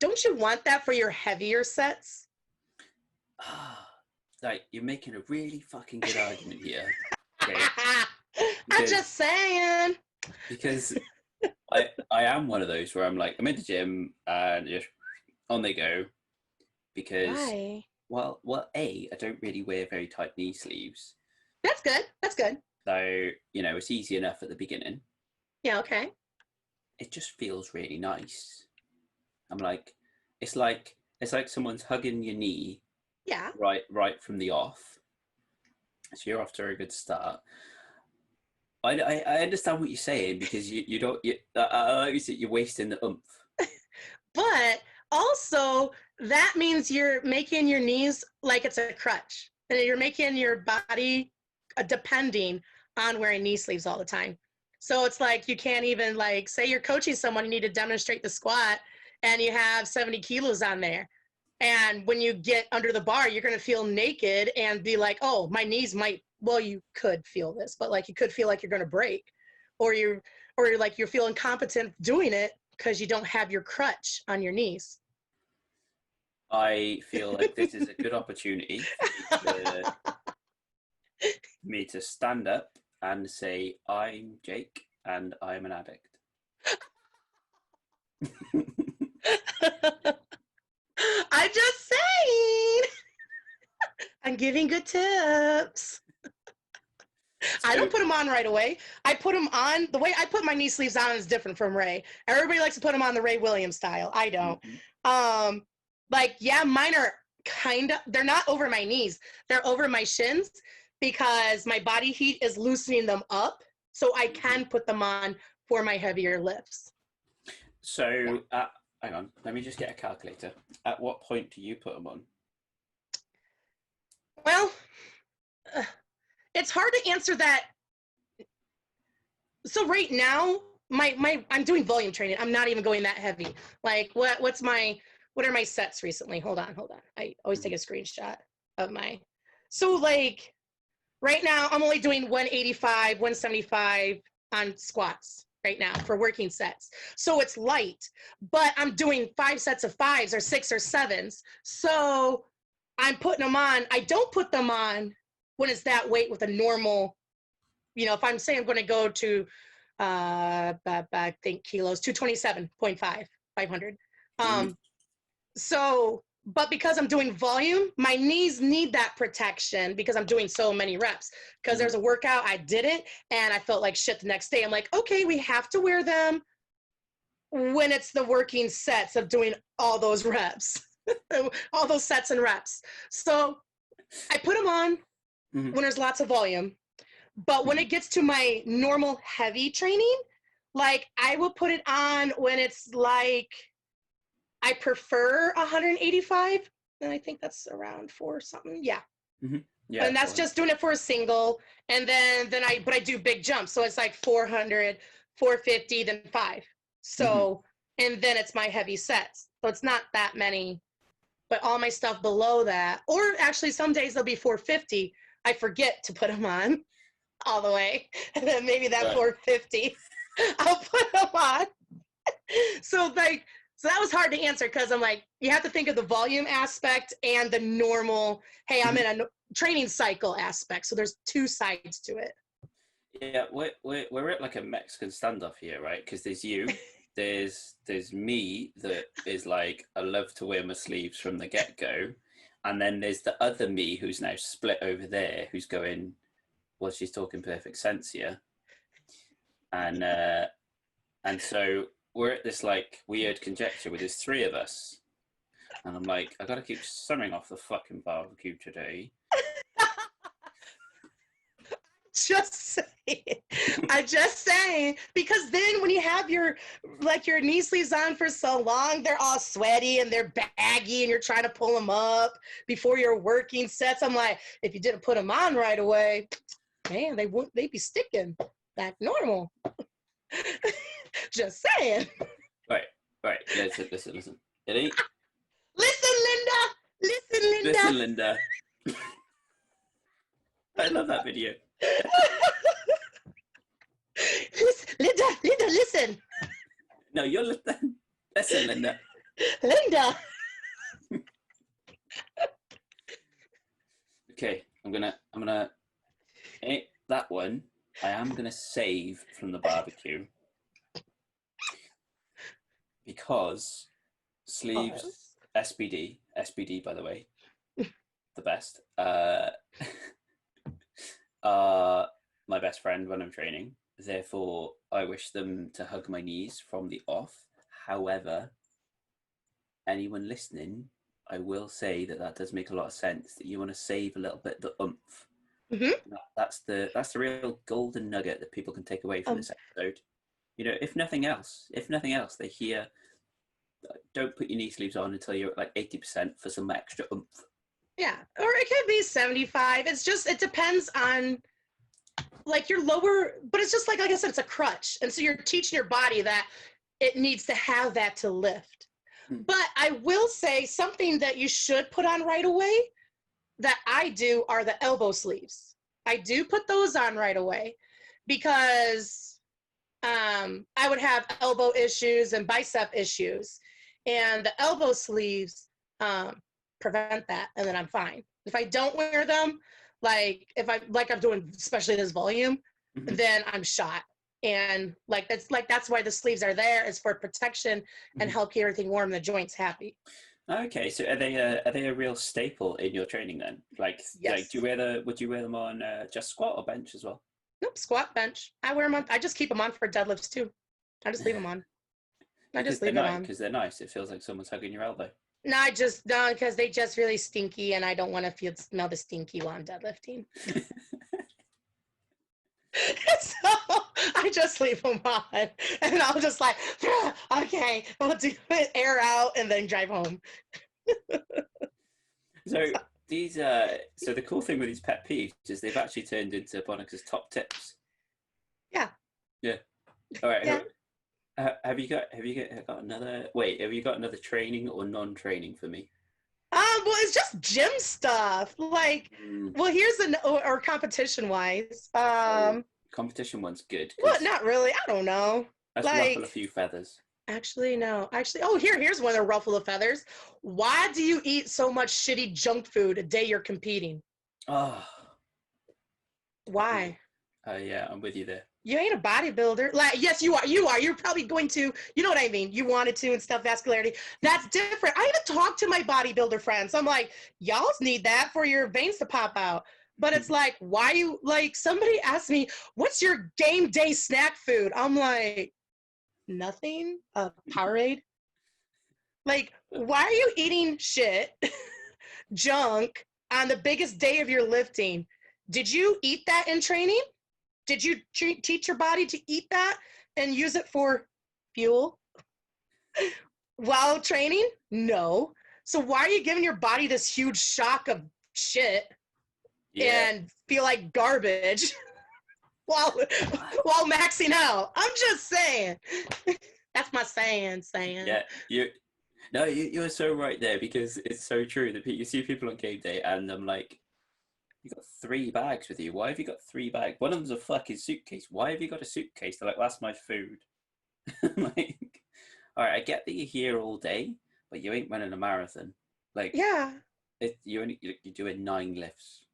Don't you want that for your heavier sets? Like, you're making a really fucking good argument here. Okay, I'm because just saying. because I am one of those where I'm in the gym and just on they go, because Why? I don't really wear very tight knee sleeves, That's good. That's good. so it's easy enough at the beginning. Yeah, okay. It just feels really nice. I'm like, it's like someone's hugging your knee Yeah. right from the off, so you're off to a good start. I understand what you're saying, because you don't like you said, you're wasting the oomph. But also, that means you're making your knees like it's a crutch. And you're making your body depending on wearing knee sleeves all the time. So it's like you can't even, like, say you're coaching someone, you need to demonstrate the squat, and you have 70 kilos on there. And when you get under the bar, you're going to feel naked and be like, oh, my knees might, well, you could feel this, but like you could feel like you're going to break, or you're like, you're feeling competent doing it because you don't have your crutch on your knees. I feel like this is a good opportunity for me to stand up and say, I'm Jake and I'm an addict. I'm just saying. I'm giving good tips. I So, don't put them on right away. I put them on, the way I put my knee sleeves on is different from Ray. Everybody likes to put them on the Ray Williams style. I don't. mhm. Um, like, yeah, mine are they're not over my knees. They're over my shins because my body heat is loosening them up. So I Mhm. can put them on for my heavier lifts. Yeah. So, hang on, let me just get a calculator. At what point do you put them on? Well, uh, it's hard to answer that. So right now, my I'm doing volume training. I'm not even going that heavy. Like what are my sets recently? Hold on. I always take Mhm. a screenshot of my. So like right now I'm only doing 185, 175 on squats right now for working sets. So it's light, but I'm doing 5 sets of fives or 6 or 7s. So I'm putting them on. I don't put them on when it's that weight with a normal, if I'm saying I'm going to go to, I think kilos, 227.5, 500. Mhm. So, but because I'm doing volume, my knees need that protection because I'm doing so many reps. Because Mhm. there's a workout I didn't, and I felt like shit the next day. I'm like, okay, we have to wear them when it's the working sets of doing all those reps, all those sets and reps. So I put them on Mhm. when there's lots of volume. But when Mhm. it gets to my normal heavy training, like I will put it on when it's like I prefer 185. And I think that's around 4 something. Yeah. Mm-hmm. Yeah, And that's just doing it for a single. And but I do big jumps. So it's like 400, 450, then 5. Mm-hmm. So, and then it's my heavy sets. So it's not that many, but all my stuff below that, or actually some days they'll be 450. I forget to put them on all the way. And then maybe that Right. 450, I'll put them on. So like, so that was hard to answer because I'm like, you have to think of the volume aspect and the normal, hey, I'm Mm-hmm. in a training cycle aspect. So there's 2 sides to it. Yeah, we're at like a Mexican standoff here, right? Because there's you, there's me that is like I love to wear my sleeves from the get go, and then there's the other me who's now split over there, who's going, well, she's talking perfect sense here, and so we're at this like weird conjecture where there's 3 of us, and I'm like, I gotta keep summing off the fucking barbecue today. Just saying. I just saying because then when you have your knee sleeves on for so long, they're all sweaty and they're baggy, and you're trying to pull them up before your working sets. I'm like, if you didn't put them on right away, man, they'd be sticking like normal. Just saying. Right, right. Listen. Ready? Listen, Linda. Listen, Listen, Linda. Linda. I love that video. Linda, listen. No, you're listening. Listen, Linda. Linda. Okay, I'm gonna that one. I am gonna save from the barbecue because sleeves SBD by the way, the best. Are my best friend when I'm training. Therefore, I wish them to hug my knees from the off. However, anyone listening, I will say that does make a lot of sense. That you want to save a little bit of the oomph. Mm-hmm. That's the real golden nugget that people can take away from this episode. You know, if nothing else, they hear, don't put your knee sleeves on until you're at like 80% for some extra oomph. Yeah, or it could be 75. It's just, it depends on like your lower, but it's just like I said, it's a crutch. And so you're teaching your body that it needs to have that to lift. But I will say something that you should put on right away that I do are the elbow sleeves. I do put those on right away because I would have elbow issues and bicep issues. And the elbow sleeves prevent that, and then I'm fine. If I don't wear them, like if I'm doing, especially this volume, then I'm shot. And that's why the sleeves are there, is for protection and help keep everything warm, the joints happy. Okay, so are they a real staple in your training then? Like, Yes. would you wear them on just squat or bench as well? Nope, squat, bench. I wear them on. I just keep them on for deadlifts too. I just leave them on. I just leave it on. Because they're nice. It feels like someone's hugging your elbow. No, because they just really stinky, and I don't want to smell the stinky while I'm deadlifting. So I just leave them on, and I'll just like, okay, we'll do it, air out, and then drive home. So so the cool thing with these pet peeves is they've actually turned into Bonica's top tips. Yeah. Yeah. All right. Yeah. Have you got another? Wait, have you got another training or non-training for me? Well, it's just gym stuff. Like, well, here's or competition wise. Competition one's good. Well, not really. I don't know. Let's ruffle a few feathers. Actually, no. Actually, here's one of ruffle of feathers. Why do you eat so much shitty junk food a day you're competing? Oh. Why? Yeah, I'm with you there. You ain't a bodybuilder. Like, yes, you are. You're probably going to, you know what I mean? You wanted to and stuff, vascularity. That's different. I even talk to my bodybuilder friends. I'm like, y'all need that for your veins to pop out. But it's like, why you, like, somebody asked me, what's your game day snack food? I'm like, nothing. Powerade. Like, why are you eating shit, junk, on the biggest day of your lifting? Did you eat that in training? Did you teach your body to eat that and use it for fuel while training? No. So why are you giving your body this huge shock of shit Yeah. and feel like garbage while while maxing out. I'm just saying. That's my saying. Yeah. You. No, you're so right there because it's so true that you see people on game day and I'm like, you got 3 bags with you. Why have you got 3 bags? One of them's a fucking suitcase. Why have you got a suitcase? They're like, that's my food. Like, all right, I get that you're here all day, but you ain't running a marathon. Like, Yeah. you're doing 9 lifts.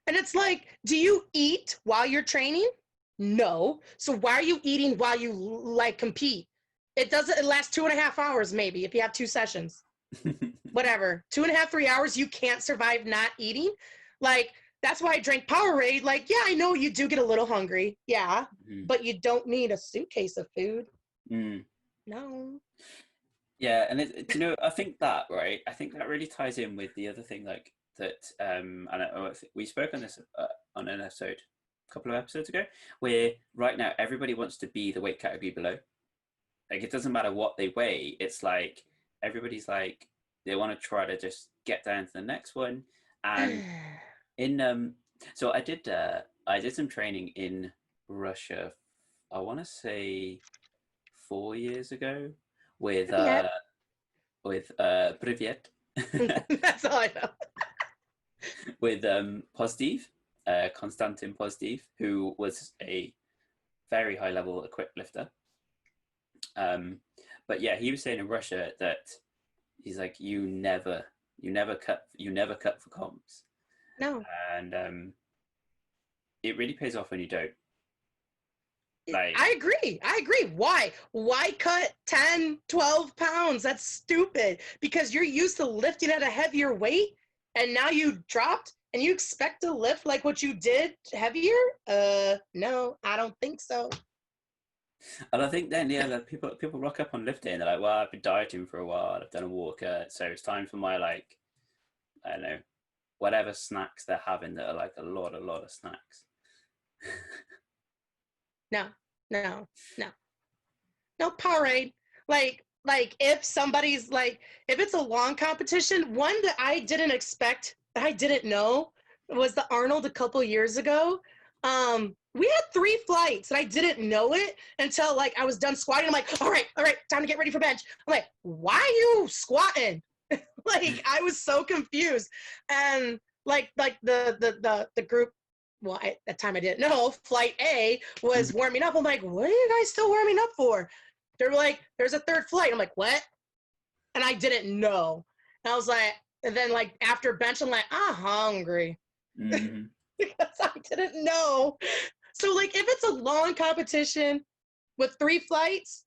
And it's like, do you eat while you're training? No. So why are you eating while you like compete? It lasts 2.5 hours maybe if you have 2 sessions. Whatever. 2.5, 3 hours, you can't survive not eating. Like, that's why I drank Powerade. Like, yeah, I know you do get a little hungry. Yeah. Mm. But you don't need a suitcase of food. Mm. No. Yeah, and I think that, right? I think that really ties in with the other thing, like that. And we spoke on this on an episode a couple of episodes ago, where right now everybody wants to be the weight category below. Like it doesn't matter what they weigh. It's like everybody's like they want to try to just get down to the next one. And in so I did some training in Russia. I want to say 4 years ago with Yeah. Privyet That's all I know. with Pozdiv, Konstantin Pozdiv, who was a very high level equipped lifter. But yeah, he was saying in Russia that he's like, you never cut for comps. No. And it really pays off when you don't. Like, I agree. Why cut 10, 12 pounds? That's stupid because you're used to lifting at a heavier weight and now you dropped and you expect to lift like what you did heavier? No, I don't think so. and I think then, yeah, like people rock up on lifting and they're like, well, I've been dieting for a while, I've done a walkout, so it's time for my, like, I don't know, whatever snacks they're having that are like a lot of snacks. No, no, no. No Powerade. Like if somebody's like if it's a long competition, one that I didn't expect, that I didn't know was the Arnold a couple years ago. We had 3 flights and I didn't know it until like I was done squatting. I'm like, all right, time to get ready for bench. I'm like, why are you squatting? Like I was so confused. And like the group, well, at that time I didn't know, flight A was warming up. I'm like, what are you guys still warming up for? They were like, there's a 3rd flight. I'm like, what? And I didn't know. And I was like, and then like after bench, I'm like, I'm hungry. Mm-hmm. Because I didn't know. So like if it's a long competition with 3 flights,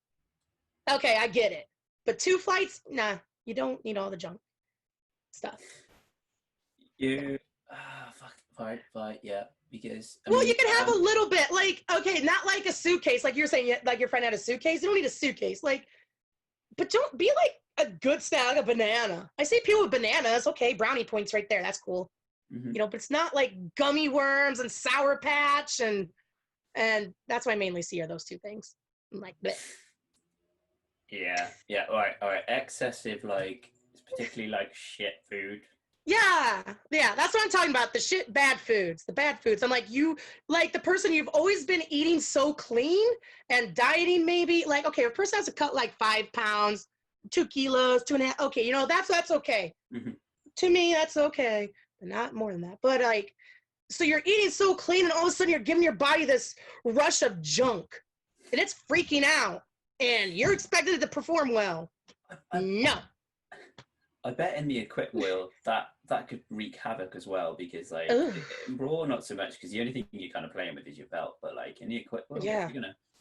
okay, I get it. But 2 flights, nah, you don't need all the junk stuff. You, flight, yeah, because I Well, you mean, can have a little bit, like, okay, not like a suitcase, like you're saying, like your friend had a suitcase. You don't need a suitcase, like, but don't be like a good snack, like a banana. I see people with bananas, okay, brownie points right there. That's cool, mm-hmm. But it's not like gummy worms and Sour Patch, and that's what I mainly see are those 2 things. I'm like, bleh. Yeah, all right. Excessive, like, particularly like shit food. Yeah, that's what I'm talking about. The bad foods. I'm like, you, like the person you've always been eating so clean and dieting maybe, like, okay, a person has to cut like 5 pounds, 2 kilos, 2.5, okay, that's okay. Mm-hmm. To me, that's okay, but not more than that. But like, so you're eating so clean and all of a sudden you're giving your body this rush of junk and it's freaking out and you're expected it to perform well. No. I bet in the equip wheel that could wreak havoc as well because like in Brawl not so much because the only thing you're kind of playing with is your belt, but like in the equip wheel, yeah,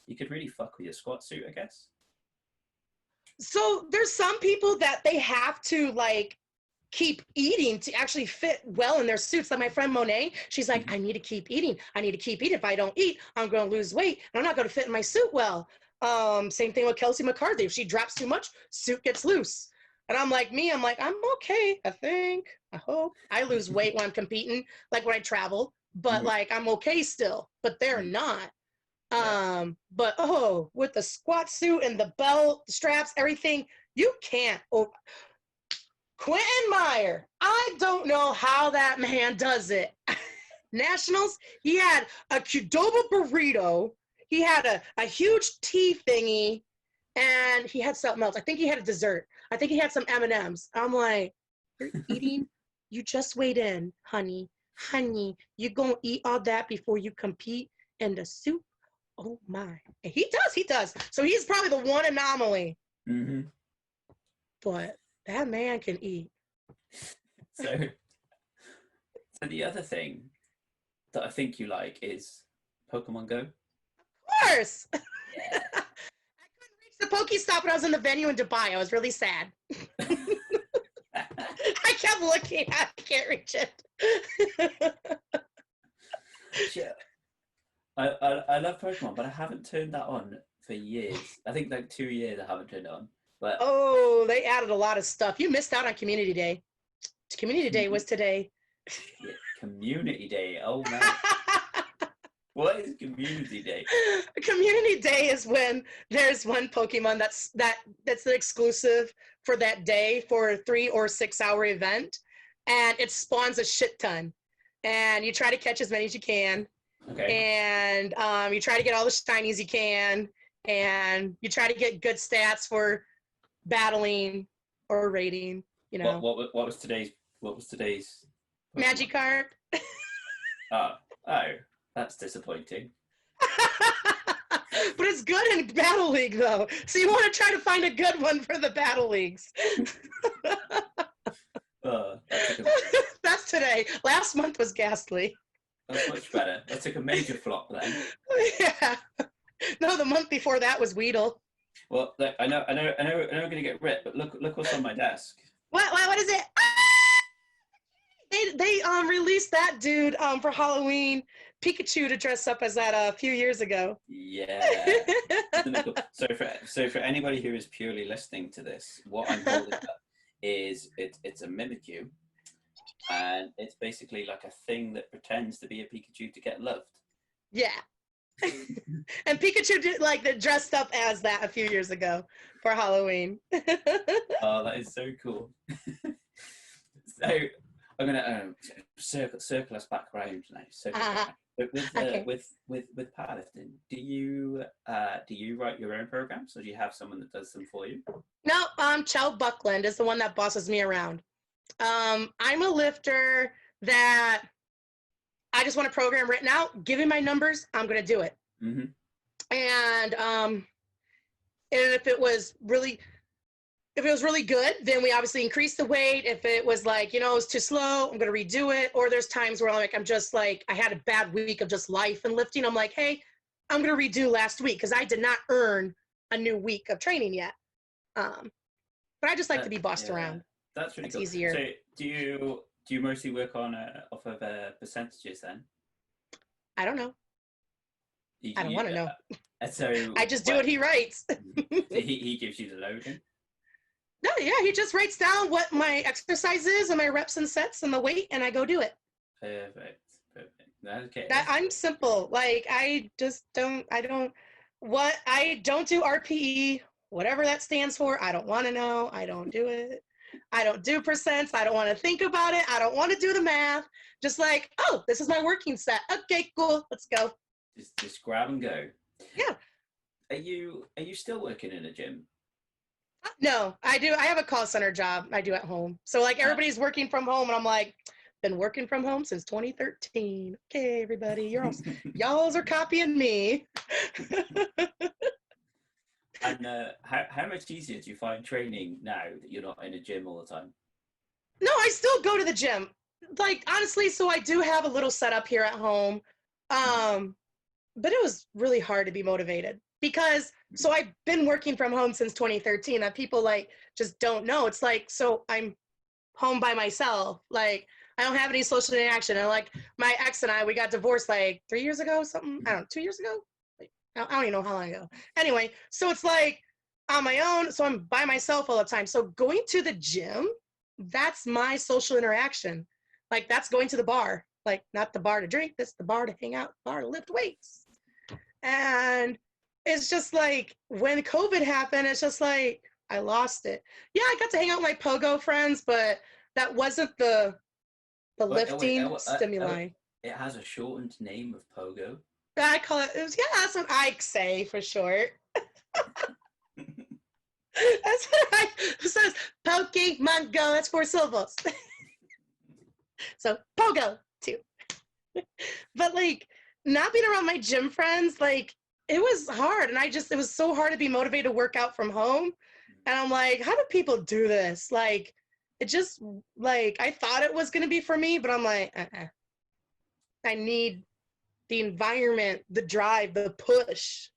you could really fuck with your squat suit, I guess. So there's some people that they have to like keep eating to actually fit well in their suits. Like my friend Monet, she's like, I need to keep eating. If I don't eat, I'm going to lose weight and I'm not going to fit in my suit well. Same thing with Kelsey McCarthy. If she drops too much, suit gets loose. And I'm like, I'm okay, I think. I hope. I lose weight when I'm competing, like when I travel, but like I'm okay still, but they're not. But with the squat suit and the belt, the straps, everything, you can't. Quentin Meyer, I don't know how that man does it. Nationals, he had a Qdoba burrito. He had a huge tea thingy, and he had something else. I think he had a dessert. I think he had some M&Ms. I'm like, you're eating? You just weighed in, honey. Honey, you gonna eat all that before you compete in the soup? Oh my. And he does. So he's probably the one anomaly. Mm-hmm. But that man can eat. So the other thing that I think you like is Pokemon Go. Of course. Yeah. I couldn't reach the Pokestop when I was in the venue in Dubai. I was really sad. I kept looking. I can't reach it. Yeah. I love Pokemon, but I haven't turned that on for years. I think like 2 years I haven't turned it on. But Oh, they added a lot of stuff. You missed out on Community Day. Community Day was today. yeah, Community Day. Oh man. What is Community Day? Community Day is when there's one Pokemon that's an exclusive for that day for a 3 or 6 hour event, and it spawns a shit ton. And you try to catch as many as you can. Okay. And you try to get all the shinies you can, and you try to get good stats for battling or raiding. You know. What was today's? What was today's? Magikarp. Oh, that's disappointing. But it's good in Battle League, though. So you want to try to find a good one for the Battle Leagues. That's today. Last month was Ghastly. That's much better. That took a major flop then. Yeah. No, the month before that was Weedle. Well, look, I know, I'm going to get ripped, but look what's on my desk. What is it? They released that dude for Halloween, Pikachu, to dress up as that a few years ago. Yeah. So for anybody who is purely listening to this, what I'm holding up is it's a Mimikyu, and it's basically like a thing that pretends to be a Pikachu to get loved. Yeah. And Pikachu did dressed up as that a few years ago for Halloween. Oh, that is so cool. So I'm gonna circle us back around now. Okay. With powerlifting, do you write your own programs, or do you have someone that does them for you? No, Chow Buckland is the one that bosses me around. I'm a lifter that I just want a program written out. Give me my numbers, I'm gonna do it. Mm-hmm. And if it was really good, then we obviously increase the weight. If it was it's too slow, I'm going to redo it. Or there's times where I'm just I had a bad week of just life and lifting. I'm like, hey, I'm going to redo last week because I did not earn a new week of training yet. But I just like to be bossed around. That's really cool. Easier. So do you mostly work on off of percentages then? I don't know. I don't want to know. So I just do what he writes. he gives you the loading? No, yeah, he just writes down what my exercise is and my reps and sets and the weight, and I go do it. Perfect. Okay. I'm simple. I don't do RPE, whatever that stands for. I don't want to know. I don't do it. I don't do percents. I don't want to think about it. I don't want to do the math. Just oh, this is my working set. Okay, cool. Let's go. Just grab and go. Yeah. Are you still working in a gym? No, I do. I have a call center job I do at home. So everybody's working from home, and I'm been working from home since 2013. Okay, everybody, y'all are copying me. And how much easier do you find training now that you're not in a gym all the time? No, I still go to the gym. Honestly, so I do have a little setup here at home. But it was really hard to be motivated because so I've been working from home since 2013 that people just don't know. It's so I'm home by myself. I don't have any social interaction. And my ex and we got divorced 3 years ago, something. I don't know, 2 years ago. I don't even know how long ago. Anyway, so it's on my own. So I'm by myself all the time. So going to the gym, that's my social interaction. That's going to the bar. Not the bar to drink, that's the bar to hang out, bar to lift weights. And it's just when COVID happened, it's just I lost it. Yeah, I got to hang out with my pogo friends, but that wasn't the lifting stimuli. it has a shortened name of pogo. I call it, yeah, that's what I say for short. That's what it says. Pokemon Go, that's 4 syllables. So, Pogo, too. But, like, not being around my gym friends, like, it was hard. And it was so hard to be motivated to work out from home. And I'm like, how do people do this? Like, it just, like, I thought it was going to be for me, but I'm like, I need the environment, the drive, the push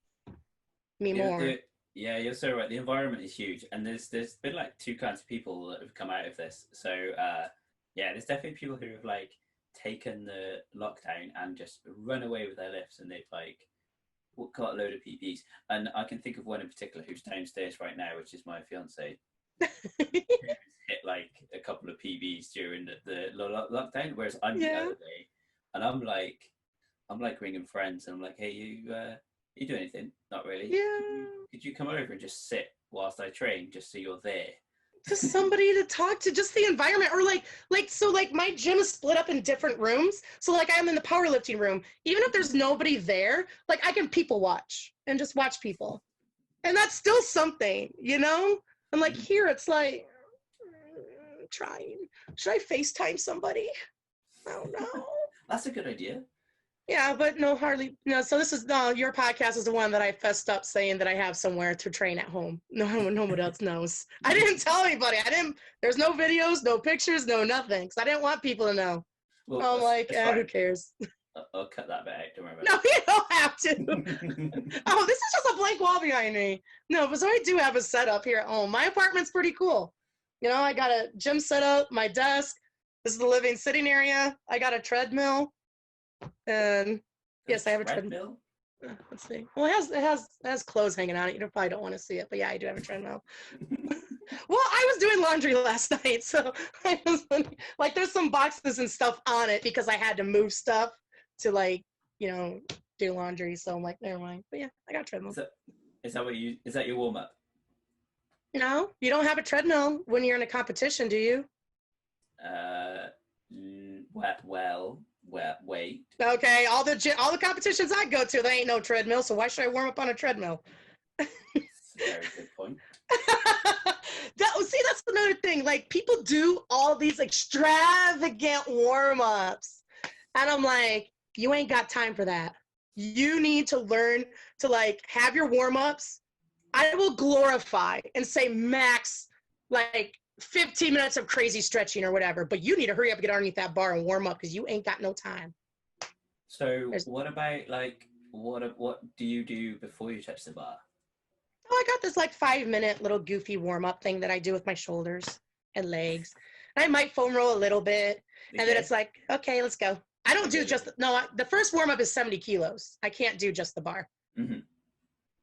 me more. Yeah, you're so right. The environment is huge, and there's been like two kinds of people that have come out of this. So yeah, there's definitely people who have like taken the lockdown and just run away with their lifts, and they've like got a load of PPs. And I can think of one in particular who's downstairs right now, which is my fiance. Hit like a couple of PBs during the lockdown, whereas I'm the other day, and I'm like ringing friends, and I'm like, hey, you do anything? Not really. Yeah. Could you come over and just sit whilst I train, just so you're there? Just somebody to talk to, just the environment, or so my gym is split up in different rooms. So like I'm in the powerlifting room. Even if there's nobody there, like I can people watch and just watch people, and that's still something, you know. And like here, it's like trying. Should I FaceTime somebody? I don't know. That's a good idea. Yeah, but no, hardly. No, so this is your podcast is the one that I fessed up saying that I have somewhere to train at home. No one else knows. I didn't tell anybody. There's no videos, no pictures, no nothing. Because I didn't want people to know. Well, I'm like, who cares? I'll cut that bit out. Don't worry about No, you don't have to. Oh, this is just a blank wall behind me. No, but so I do have a setup here at home. My apartment's pretty cool. You know, I got a gym set up, my desk. This is the living sitting area. I got a treadmill. And yes, I have a treadmill. Let's see. Well, it has clothes hanging on it. You probably don't want to see it, but yeah, I do have a treadmill. Well, I was doing laundry last night, so I was like, there's some boxes and stuff on it because I had to move stuff to do laundry. So I'm like, never mind. But yeah, I got a treadmill. Is that your warm up? No, you don't have a treadmill when you're in a competition, do you? Wait. Okay, all the competitions I go to, there ain't no treadmill, so why should I warm up on a treadmill? That's a very good point. See, that's another thing. Like, people do all these extravagant warm-ups, and I'm like, you ain't got time for that. You need to learn to have your warm-ups. I will glorify and say max 15 minutes of crazy stretching or whatever, but you need to hurry up and get underneath that bar and warm up because you ain't got no time. So what about what do you do before you touch the bar? Oh, I got this 5-minute little goofy warm up thing that I do with my shoulders and legs. And I might foam roll a little bit, and then it's like, okay, let's go. I don't do the first warm up is 70 kilos. I can't do just the bar. Mm-hmm.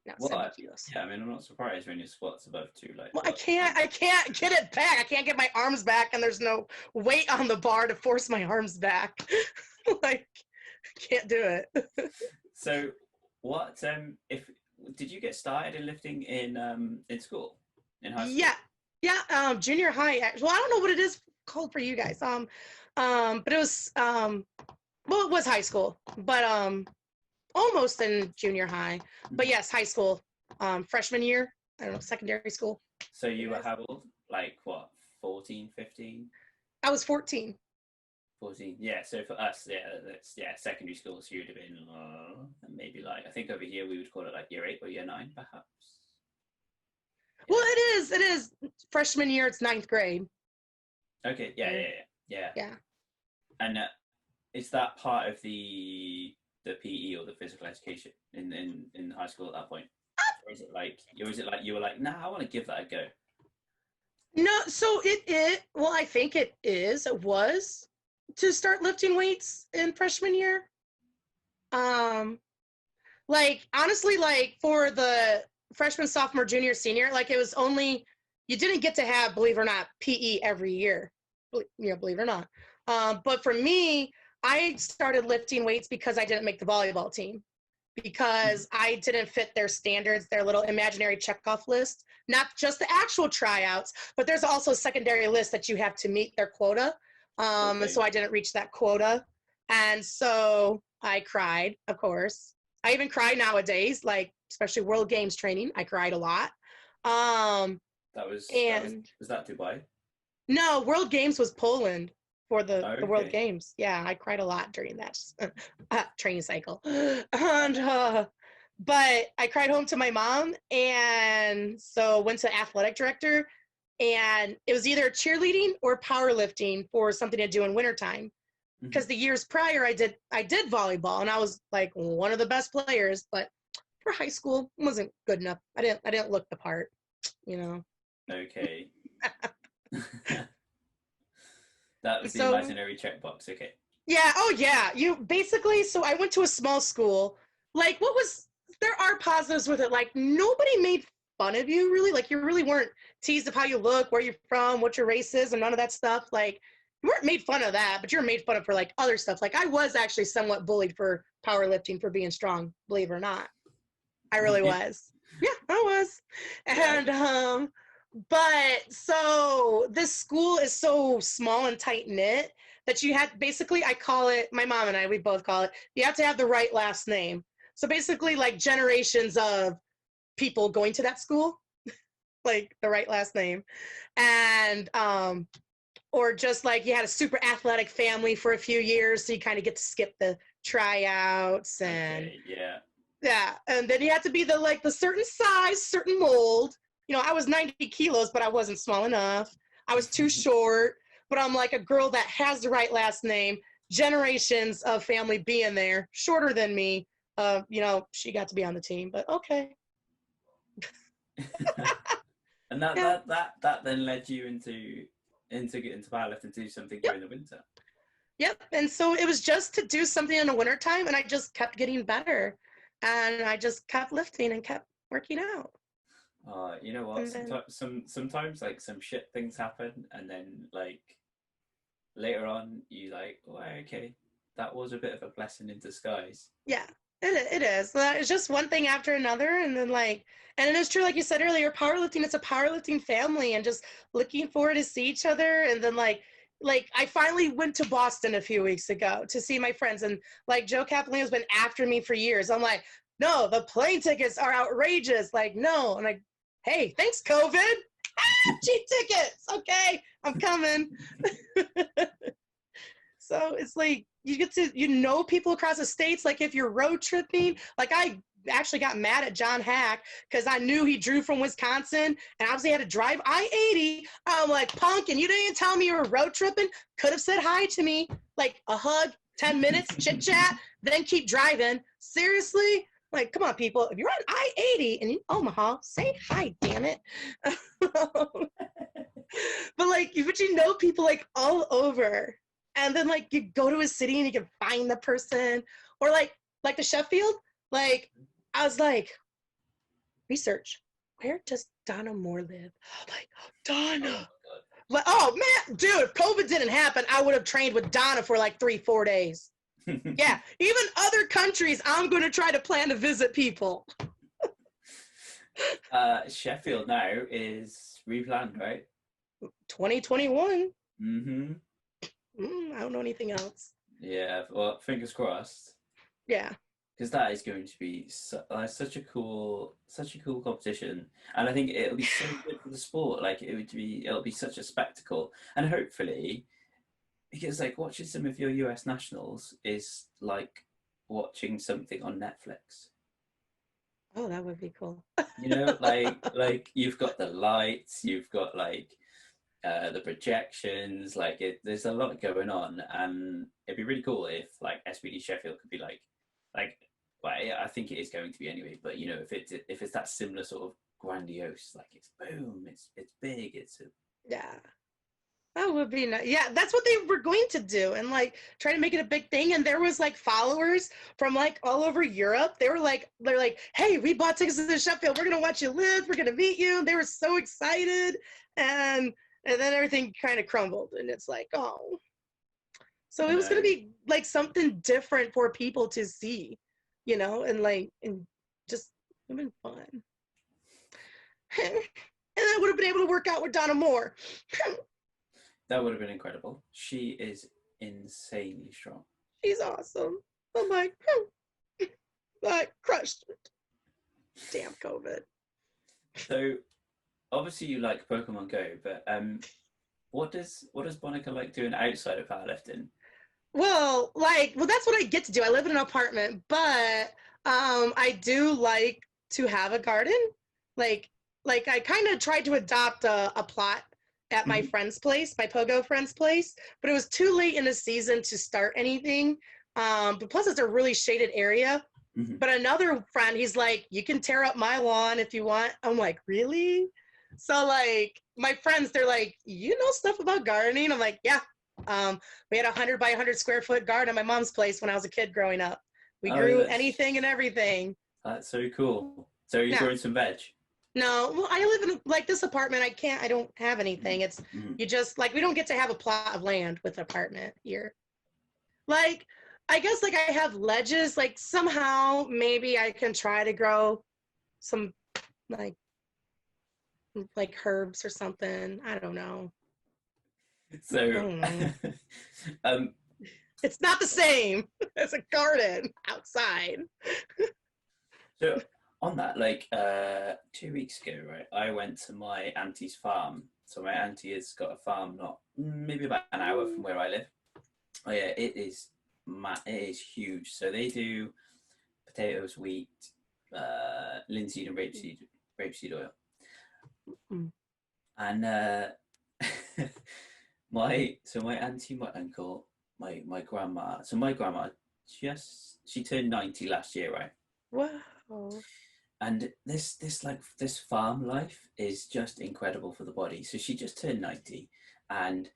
No, 70 kilos. Yeah, I mean, I'm not surprised when your squat's above 2. Well, I can't get it back. I can't get my arms back, and there's no weight on the bar to force my arms back. Can't do it. So, what did you get started in lifting in school, in high school? Yeah, junior high. Well, I don't know what it is called for you guys. But it was it was high school, but almost in junior high. But yes, high school, freshman year. I don't know, secondary school. So you were how old? 14, 15? I was 14. 14, yeah. So for us, that's secondary school. So you'd have been maybe I think over here we would call it year 8 or year 9, perhaps. Yeah. Well, it is freshman year. It's 9th grade. Okay. Yeah. And is that part of the PE or the physical education in high school at that point? Or is it you were like, nah, I want to give that a go? No, so well, I think it was to start lifting weights in freshman year. Honestly, for the freshman, sophomore, junior, senior, it was only, you didn't get to have, believe it or not, PE every year, believe it or not. But for me, I started lifting weights because I didn't make the volleyball team, because I didn't fit their standards, their little imaginary checkoff list, not just the actual tryouts, but there's also a secondary list that you have to meet their quota. Okay. And so I didn't reach that quota. And so I cried, of course. I even cry nowadays, like especially World Games training. I cried a lot. Um, That was and was that Dubai? no, World Games was Poland for the World Okay. Games. Yeah, I cried a lot during that training cycle. And but I cried home to my mom, and so went to athletic director, and it was either cheerleading or powerlifting for something to do in wintertime. Mhm. Because the years prior I did volleyball and I was like one of the best players, but for high school it wasn't good enough. I didn't look the part, you know. Okay. That was the So imaginary checkbox. Okay. yeah, oh yeah. You basically, so I went to a small school. Like what was there are positives with it. Like nobody made fun of you really. Like you really weren't teased of how you look, where you're from, what your race is, and none of that stuff. Like you weren't made fun of that, but you're made fun of for like other stuff. Like I was actually somewhat bullied for powerlifting for being strong, believe it or not. I really was. Yeah, I was. Yeah. And but so this school is so small and tight knit that you had basically, I call it, my mom and I, we both call it, you have to have the right last name. So basically like generations of people going to that school, like the right last name. And or just like you had a super athletic family for a few years, so you kind of get to skip the tryouts. And Okay. Yeah. yeah, and then you had to be the certain size, certain mold. You know, I was 90 kilos, but I wasn't small enough. I was too short, but I'm like a girl that has the right last name. Generations of family being there, shorter than me. She got to be on the team, but okay. And that Yeah, that that that then led you into getting to powerlifting to do something yep, during the winter. yep. And so it was just to do something in the wintertime, and I just kept getting better. And I just kept lifting and kept working out. You know what? And then Sometimes like some shit things happen, and then like later on, you like, oh, okay, that was a bit of a blessing in disguise. yeah, it is. It's just one thing after another, and then and it is true, like you said earlier, powerlifting. It's a powerlifting family, and just looking forward to see each other. And then like I finally went to Boston a few weeks ago to see my friends, and like Joe Capolino's been after me for years. I'm like, no, the plane tickets are outrageous. Like, no, I'm like, hey, thanks, COVID. Cheap tickets. Okay, I'm coming. So it's like you get to people across the states. Like if you're road tripping, like I actually got mad at John Hack because I knew he drew from Wisconsin and obviously had to drive I-80. I'm like, punk, and you didn't even tell me you were road tripping. Could have said hi to me, like a hug, 10 minutes, chit chat, then keep driving. Seriously? Like, come on, people. If you're on I-80 and in Omaha, say hi, damn it. But you know people like all over, and then like you go to a city and you can find the person, or like the Sheffield. Like I was like, research, where does Donna Moore live? Like Oh Donna. my Like, oh man, dude, if COVID didn't happen, I would have trained with Donna for like 3-4 days. god. Yeah, even other countries, I'm going to try to plan to visit people. Sheffield now is replanned, right? 2021. Mm-hmm. I don't know anything else. Yeah. Well, fingers crossed, Yeah. because that is going to be such a cool competition, and I think it'll be so good for the sport. Like it'll be such a spectacle, and hopefully, because like watching some of your US nationals is like watching something on Netflix. Oh, that would be cool. You know, like you've got the lights, you've got like the projections, there's a lot going on, and it'd be really cool if like SPD Sheffield could be like, well, I think it is going to be anyway. But you know, if it's that similar sort of grandiose, like it's boom, it's big, it's a Yeah. That would be nice. Yeah, that's what they were going to do, and like try to make it a big thing. And there was like followers from like all over Europe. They're like, hey, we bought tickets to the Sheffield. We're gonna watch you live. We're gonna meet you. They were so excited, and then everything kind of crumbled, and it's like, oh. So I it was gonna know. be like something different for people to see, and just it been fun. And I would have been able to work out with Donna Moore. That would have been incredible. She is insanely strong. She's awesome. I'm like, I crushed it. Damn COVID. So obviously you like Pokemon Go, but what does Bonica like doing outside of powerlifting? Well, that's what I get to do. I live in an apartment, but I do like to have a garden. Like, I kind of tried to adopt a plot at my Hmm. friend's place, my pogo friend's place, but it was too late in the season to start anything. But plus, it's a really shaded area. Hmm. But another friend, he's like, you can tear up my lawn if you want. I'm like, really? So like my friends, they're like, you know stuff about gardening? I'm like, yeah. We had 100 by 100 square foot garden at my mom's place when I was a kid growing up. We Oh, grew anything and everything. that's so cool. So you're Yeah. growing some veg. No, well, I live in like this apartment. I don't have anything. It's Mm-hmm. you just like we don't get to have a plot of land with apartment here. Like I guess like I have ledges. Like somehow maybe I can try to grow some like herbs or something. I don't know. I So, don't know. um, It's not the same as a garden outside. so on that, like 2 weeks ago, right, I went to my auntie's farm. So my auntie has got a farm, not maybe about an hour from where I live. Oh yeah, it is huge. So they do potatoes, wheat, linseed, and rapeseed oil. Mm. And my auntie, my uncle, my grandma. So my grandma she turned 90 last year, right? Wow. And this farm life is just incredible for the body. So she just turned 90, and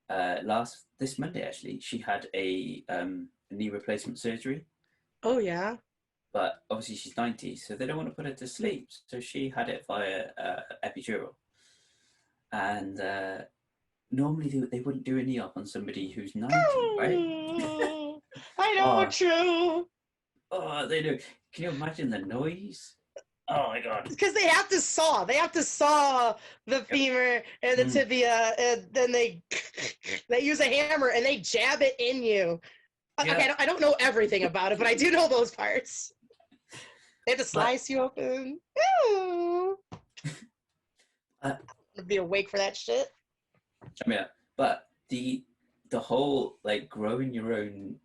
last this Monday actually she had a knee replacement surgery. Oh yeah. But obviously she's 90, so they don't want to put her to sleep. So she had it via epidural, and normally they wouldn't do a knee op on somebody who's 90, right? I know, Oh, true. oh, they do. Can you imagine the noise? Oh my god. Because they have to saw. They have to saw the Yep. femur and the Mm. tibia, and then they use a hammer and they jab it in you. Okay, Yeah, I don't know everything about it, but I do know those parts. They have to but slice you open. Ooh. uh, I'd be awake for that shit. I mean, but the whole like growing your own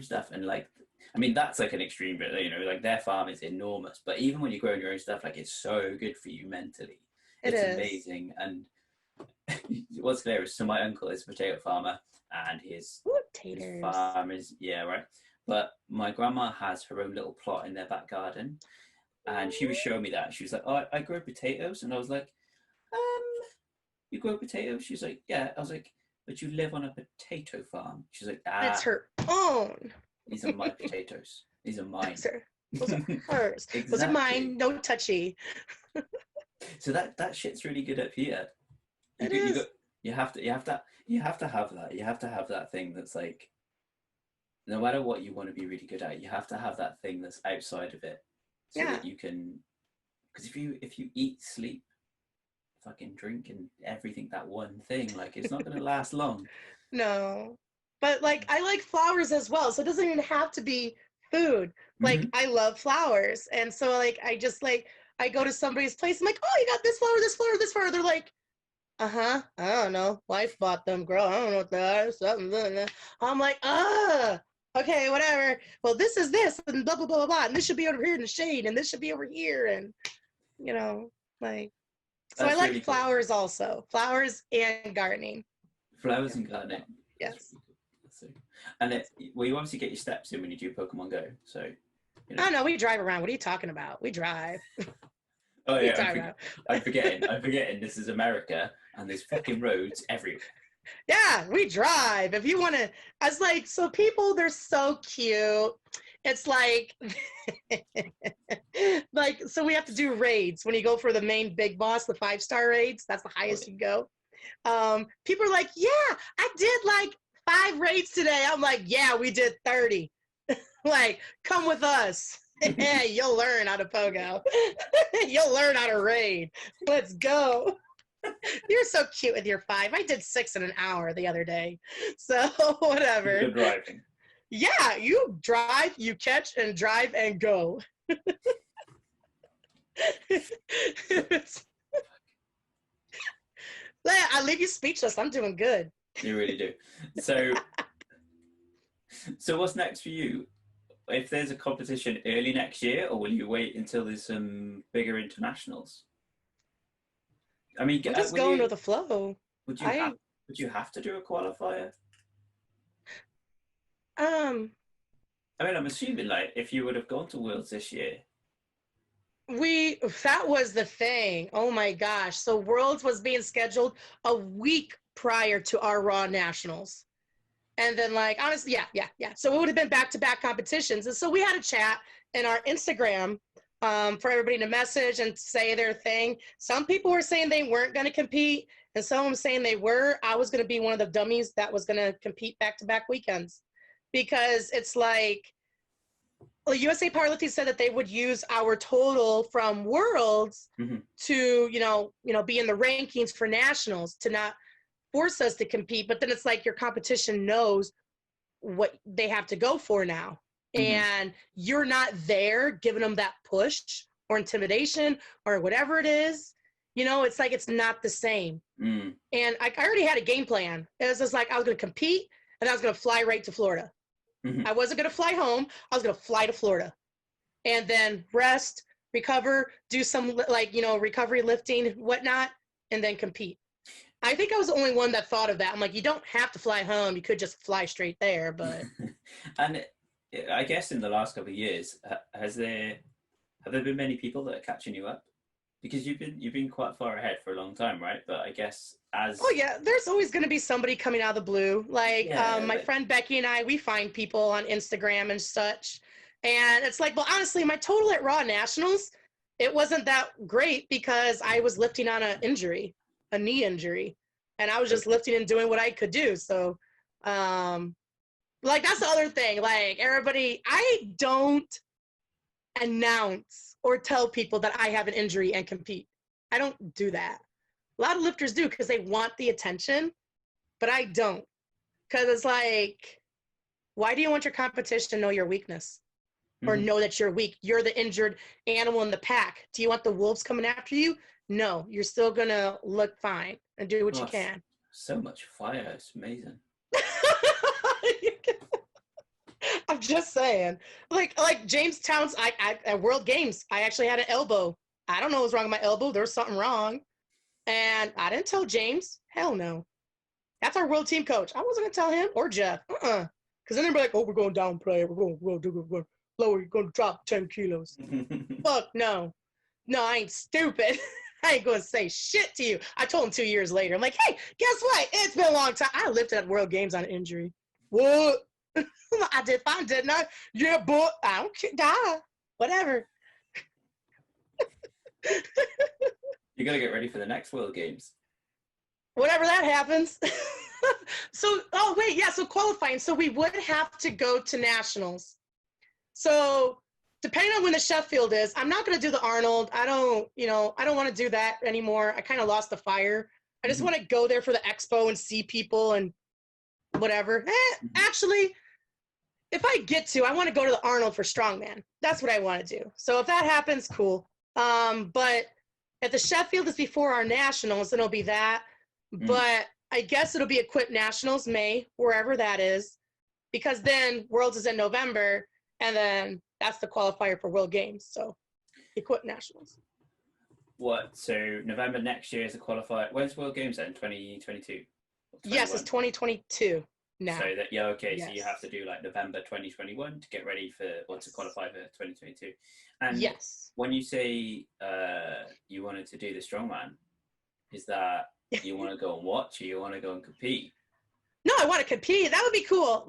stuff, and like I mean that's like an extreme bit, you know, like their farm is enormous, but even when you're growing your own stuff, like it's so good for you mentally. It It's is. amazing. And what's hilarious, so my uncle is a potato farmer, and Ooh, his taters. farm is, yeah, right. But my grandma has her own little plot in their back garden, and she was showing me that. She was like, oh, I grow potatoes. And I was like, um you grow potatoes? She's like, yeah. I was like, but you live on a potato farm. She's like, It's ah, her own. these are my potatoes. These are mine. Those are, those are hers. Those are Exactly. mine. No touchy. So that shit's really good up here. It You got is. you have to have that. You have to have that thing that's like, no matter what you want to be really good at, you have to have that thing that's outside of it, so Yeah. that you can. Because if you eat, sleep, fucking drink, and everything, that one thing, like it's not gonna last long. No. But like I like flowers as well. So it doesn't even have to be food. Like Hmm. I love flowers. And so like I just like I go to somebody's place. I'm like, oh, you got this flower, this flower, this flower. They're like, uh-huh. I don't know. Wife bought them, girl. I don't know what they are. Something. Blah, blah. I'm like, okay, whatever. Well, this is this and blah blah blah blah blah. And this should be over here in the shade, and this should be over here. And you know, like so I That's like really cool. flowers also. Flowers and gardening. Flowers and gardening. That's Yes. really cool. That's so, and well, you obviously get your steps in when you do Pokemon Go. So, you I know. don't know. We drive around. What are you talking about? We drive. Oh What are you yeah, talking about? I'm forgetting. I'm forgetting. This is America, and there's fucking roads everywhere. Yeah, we drive. If you want to, I was like, so people, they're so cute. It's like, like, so we have to do raids when you go for the main big boss, the 5-star raids. That's the Oh, highest you go. People are like, yeah, I did like 5 raids today. I'm like, yeah, we did 30. Like, come with us. Yeah, you'll learn how to pogo. You'll learn how to raid. Let's go. You're so cute with your 5. I did 6 in an hour the other day. So whatever. good driving. Yeah, you drive, you catch and drive and go. I leave you speechless. I'm doing good. You really do. So, so what's next for you? If there's a competition early next year, or will you wait until there's some bigger internationals? I mean, I'm just will going you? with the flow. Would you have? I Would you have to do a qualifier? um I mean, I'm assuming like if you would have gone to Worlds this year. we that was the thing. Oh my gosh. So Worlds was being scheduled a week prior to our Raw Nationals. And then like honestly, yeah. So it would have been back-to-back competitions. And so we had a chat in our Instagram for everybody to message and say their thing. Some people were saying they weren't going to compete, and some were saying they were. I was going to be one of the dummies that was going to compete back-to-back weekends because it's like, well, USA Powerlifting said that they would use our total from Worlds Mm-hmm. to, be in the rankings for nationals to not force us to compete. But then it's like your competition knows what they have to go for now. Mm-hmm. And you're not there giving them that push or intimidation or whatever it is. It's like it's not the same. Mm. And I already had a game plan. It was just like I was going to compete and I was going to fly right to Florida. Mm-hmm. I wasn't going to fly home. I was going to fly to Florida and then rest, recover, do some recovery lifting, whatnot, and then compete. I think I was the only one that thought of that. I'm like, you don't have to fly home. You could just fly straight there, but. And I guess in the last couple of years, have there been many people that are catching you up? Because you've been quite far ahead for a long time, right? But I guess Oh yeah, there's always going to be somebody coming out of the blue. Like my friend Becky and I, we find people on Instagram and such. And it's like, well, honestly, my total at Raw Nationals, it wasn't that great because I was lifting on a knee injury. And I was just lifting and doing what I could do. So, that's the other thing. Like everybody, I don't announce or tell people that I have an injury and compete. I don't do that. A lot of lifters do because they want the attention, but I don't. Because it's like, why do you want your competition to know your weakness or know that you're weak? You're the injured animal in the pack. Do you want the wolves coming after you? No, you're still going to look fine and do what you can. So much fire. It's amazing. I'm just saying. Like James Towns, I at World Games, I actually had an elbow. I don't know what's wrong with my elbow. There was something wrong. And I didn't tell James. Hell no. That's our world team coach. I wasn't going to tell him or Jeff. Because then they'd be like, oh, we're going down play. We're going to lower. You're going to drop 10 kilos. Fuck, no. No, I ain't stupid. I ain't going to say shit to you. I told him 2 years later. I'm like, hey, guess what? It's been a long time. I lifted at World Games on an injury. What? I did fine, didn't I? Yeah, but I don't care. Die. Whatever. You got to get ready for the next World Games. Whenever that happens. So qualifying. So we would have to go to nationals. So depending on when the Sheffield is, I'm not going to do the Arnold. I don't want to do that anymore. I kind of lost the fire. I just want to go there for the expo and see people and whatever. Actually, if I get to, I want to go to the Arnold for strongman. That's what I want to do. So if that happens, cool. But if the Sheffield is before our nationals, then it'll be that. But I guess it'll be Equip Nationals, May, wherever that is, because then Worlds is in November, and then that's the qualifier for World Games. So Equip Nationals. What? So November next year is a qualifier. When's World Games then? 2022? Yes, it's 2022 now. So that yes. So you have to do like November 2021 to get ready for to qualify for 2022. And yes, when you say you wanted to do the strongman, is that you want to go and watch, or you want to go and compete? No, I want to compete. That would be cool.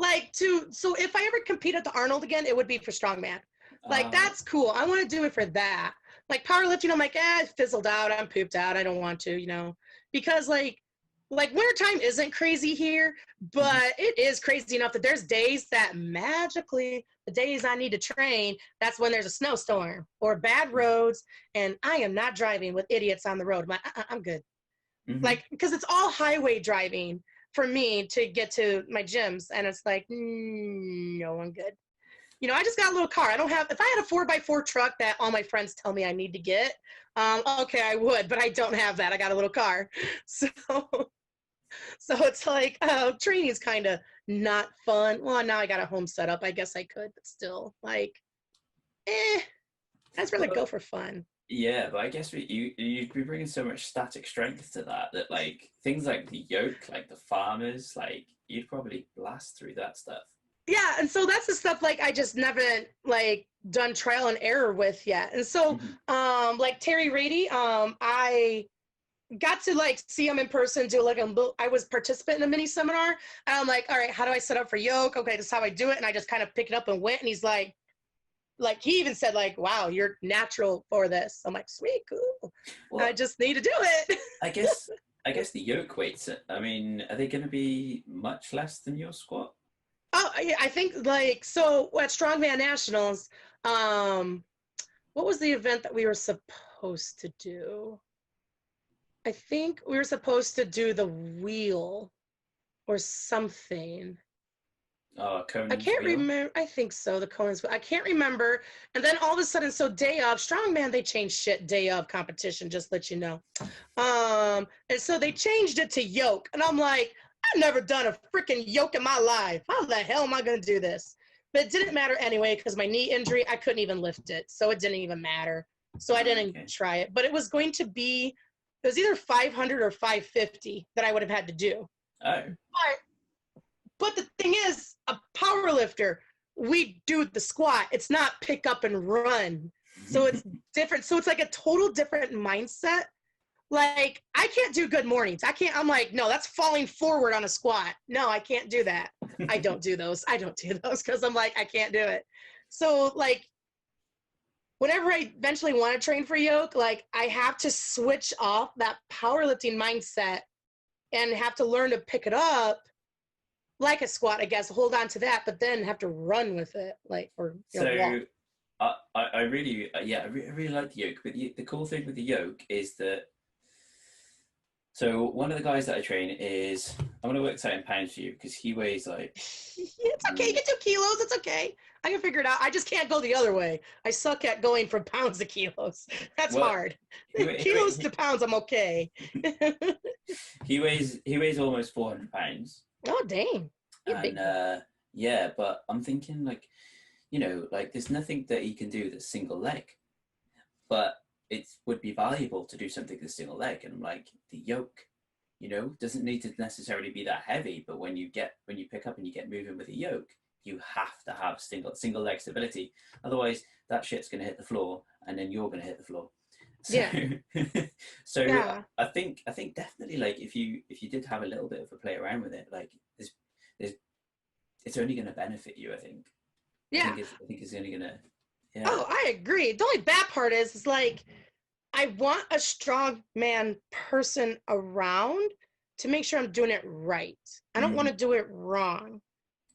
So if I ever compete at the Arnold again, it would be for strongman. That's cool. I want to do it for that. Like powerlifting, I'm like, it fizzled out. I'm pooped out. I don't want to, because like wintertime isn't crazy here, but it is crazy enough that there's days that magically, the days I need to train, that's when there's a snowstorm or bad roads, and I am not driving with idiots on the road. I'm like, I'm good. Because it's all highway driving for me to get to my gyms, and it's like, no, I'm good. You know, I just got a little car. I don't have, if I had a 4x4 truck that all my friends tell me I need to get, okay, I would, but I don't have that. I got a little car. So, so it's like, training is kind of not fun. Well, now I got a home setup. I guess I could, but still, like, I'd rather Well, go for fun. yeah, but I guess you'd be bringing so much static strength to that like things like the yoke, like the farmers, like you'd probably blast through that stuff. Yeah, and so that's the stuff like I just never like done trial and error with yet. And so Mhm. like Terry Rady, I got to like see him in person, do like I was participant in a mini seminar, and I'm like, all right, how do I set up for yoke? Okay, this is how I do it. And I just kind of picked it up and went, and he's like he even said like, wow, you're natural for this. I'm like, sweet, cool. I Well, just need to do it. I guess I guess the yoke weights. I mean, are they going to be much less than your squat? Oh, yeah, I think like so at Strongman Nationals, um, what was the event that we were supposed to do? I think we were supposed to do the wheel or something. I Conan's can't wheel. remember. I think so. The Conan's. I can't remember. And then all of a sudden, so day of strongman, they changed shit. Day of competition, just let you know. And so they changed it to yoke, and I'm like, I've never done a freaking yoke in my life. How the hell am I gonna do this? But it didn't matter anyway because my knee injury, I couldn't even lift it, so it didn't even matter. So I didn't Okay. try it. But it was going to be, it was either 500 or 550 that I would have had to do. Oh. But the thing is, a power lifter, we do the squat. It's not pick up and run. So it's different. So it's like a total different mindset. Like, I can't do good mornings. I'm like, no, that's falling forward on a squat. No, I can't do that. I don't do those. I don't do those because I'm like, I can't do it. So, like, whenever I eventually want to train for yoke, like, I have to switch off that powerlifting mindset and have to learn to pick it up like a squat, I guess, hold on to that, but then have to run with it, like, or walk. So I really yeah I really like the yoke, but the cool thing with the yoke is that so one of the guys that I train is I'm gonna work this out in pounds for you because he weighs like It's okay. You can do kilos. It's okay. I can figure it out. I just can't go the other way. I suck at going from pounds to kilos. That's well hard. he, wa- he, Kilos wa- to pounds, I'm okay. he weighs almost 400 pounds Oh, dang. You're and big boy. yeah, but I'm thinking like like there's nothing that he can do that's single leg, but it would be valuable to do something that's single leg, and I'm like the yoke. Doesn't need to necessarily be that heavy, but when you pick up and you get moving with a yoke, you have to have single leg stability. Otherwise, that shit's going to hit the floor, and then you're going to hit the floor. So, Yeah. so Yeah. I think definitely like if you did have a little bit of a play around with it, like there's it's only going to benefit you. I think. I Yeah. think it's I think it's only going to yeah. Oh, I agree. The only bad part is like, I want a strong man person around to make sure I'm doing it right. I don't want to Mm-hmm. do it wrong.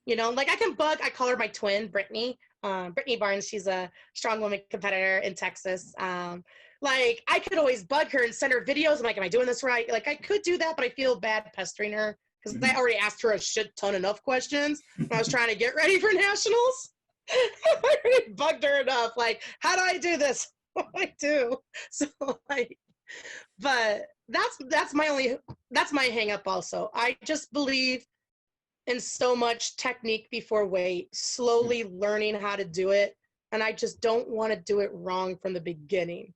Like I call her my twin, Brittany. Brittany Barnes, she's a strong woman competitor in Texas. Like I could always bug her and send her videos. I'm like, am I doing this right? Like I could do that, but I feel bad pestering her because I already asked her a shit ton enough questions when I was trying to get ready for nationals. I already bugged her enough. Like, how do I do this? What do I do? So like, but that's my hang up also. I just believe in so much technique before weight, slowly learning how to do it. And I just don't want to do it wrong from the beginning.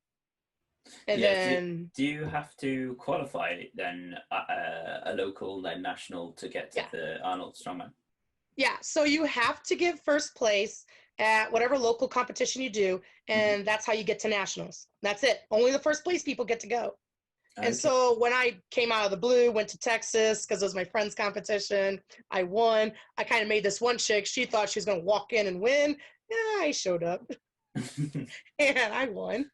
And Yeah. then, Do you have to qualify then a local then national to get to yeah, the Arnold Strongman? yeah. So you have to give first place at whatever local competition you do. Hmm. And that's how you get to nationals. That's it. Only the first place people get to go. And Okay. so when I came out of the blue, went to Texas because it was my friend's competition, I won. I kind of made this one chick. She thought she was going to walk in and win. Yeah, I showed up and I won.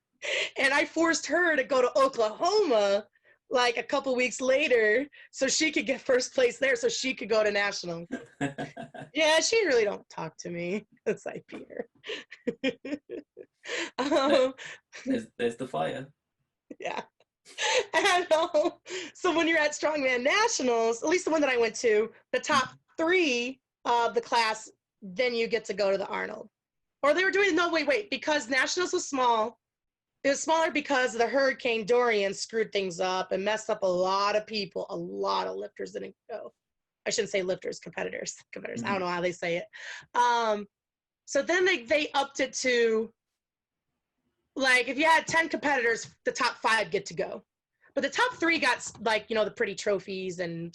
And I forced her to go to Oklahoma like a couple weeks later so she could get first place there so she could go to national. Yeah, she really don't talk to me because I beat her. There- um, there's the fire. yeah. And so when you're at Strongman Nationals, at least the one that I went to, the top three of the class, then you get to go to the Arnold. Or they were doing, no, wait, because Nationals was small. It was smaller because the Hurricane Dorian screwed things up and messed up a lot of people. A lot of lifters didn't go. I shouldn't say lifters, competitors. I don't know how they say it. So then they upped it to, like, if you had 10 competitors, the top 5 get to go. But the top 3 got, like, the pretty trophies and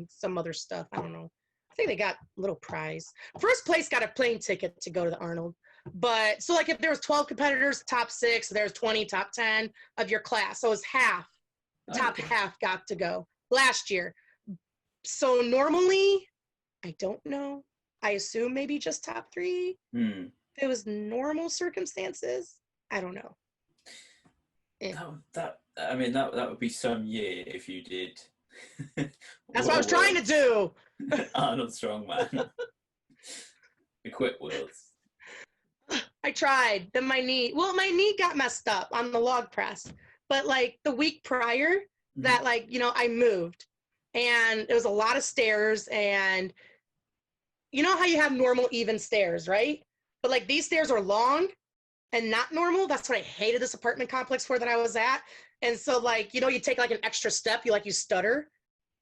some other stuff. I don't know. I think they got a little prize. First place got a plane ticket to go to the Arnold. But so, like, if there was 12 competitors, top 6, there's 20, top 10 of your class. So it was half. The top half got to go last year. So normally, I don't know. I assume maybe just top 3. If it was normal circumstances, I don't know. That would be some year if you did. That's what I was trying to do. Arnold Strongman. Equip Worlds. I tried. Then my knee got messed up on the log press. But like the week prior, that I moved, and it was a lot of stairs, and you know how you have normal even stairs, right? But like these stairs are long and not normal. That's what I hated this apartment complex for that I was at. And so like, you take like an extra step, you stutter.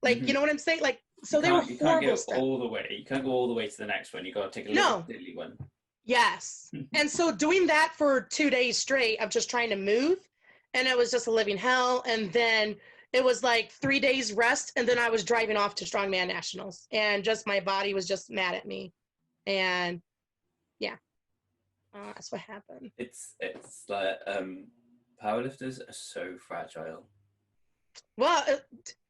Like, you know what I'm saying? Like, so they were horrible. You can't go all the way. You can't go all the way to the next one. You got to take a little silly one. Yes. And so doing that for 2 days straight of just trying to move, and it was just a living hell. And then it was like 3 days rest, and then I was driving off to Strongman Nationals, and just my body was just mad at me. And yeah, that's what happened. It's like powerlifters are so fragile. Well,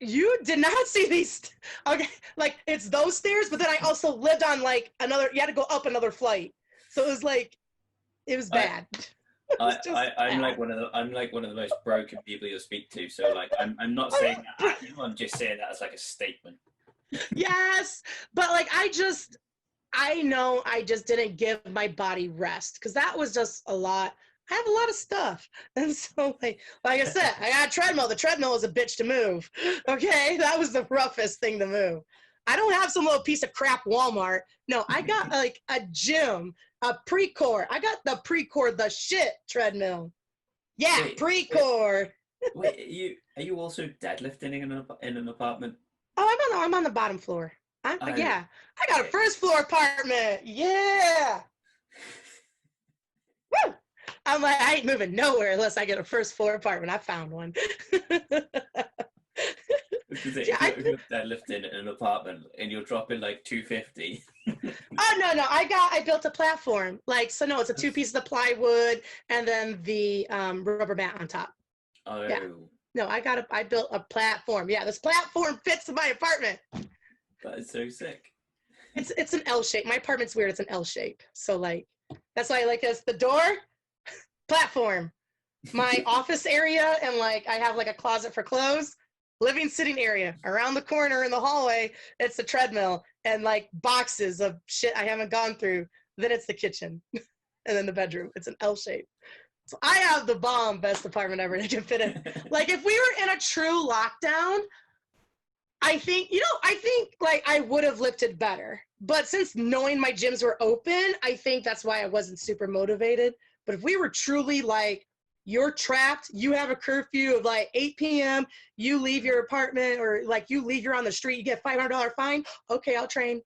you did not see these. Okay, like it's those stairs, but then I also lived on like another. You had to go up another flight, so it was like, it was bad. I'm like one of the most broken people you'll speak to. So like, I'm not saying that at you. I'm just saying that as like a statement. Yes, but like I know I just didn't give my body rest because that was just a lot. I have a lot of stuff. And so like I said, I got a treadmill. The treadmill is a bitch to move. Okay. That was the roughest thing to move. I don't have some little piece of crap Walmart. No, I got like a gym, a Precor. I got the Precor, the shit treadmill. Yeah, Precor. Wait, are you also deadlifting in an apartment? Oh, I'm on the bottom floor. Yeah. I got a first floor apartment. Yeah. Woo! I'm like, I ain't moving nowhere unless I get a first floor apartment. I found one. If you're deadlifting in an apartment and you're dropping like 250. Oh no, I built a platform. Like, so no, it's a 2 pieces of plywood and then the rubber mat on top. Oh. Yeah. No, I built a platform. Yeah, this platform fits in my apartment. That is so sick. It's an L shape. My apartment's weird. It's an L shape. So like, that's why I like this. The door, platform. My office area, and like I have like a closet for clothes. Living sitting area. Around the corner in the hallway, it's the treadmill and like boxes of shit I haven't gone through. Then it's the kitchen, and then the bedroom. It's an L shape. So I have the best apartment ever to fit in. Like if we were in a true lockdown, I think like I would have lifted better. But since knowing my gyms were open, I think that's why I wasn't super motivated. But if we were truly like, you're trapped, you have a curfew of like 8 p.m., you leave your apartment, or like you leave, you're on the street, you get $500 fine. Okay, I'll train.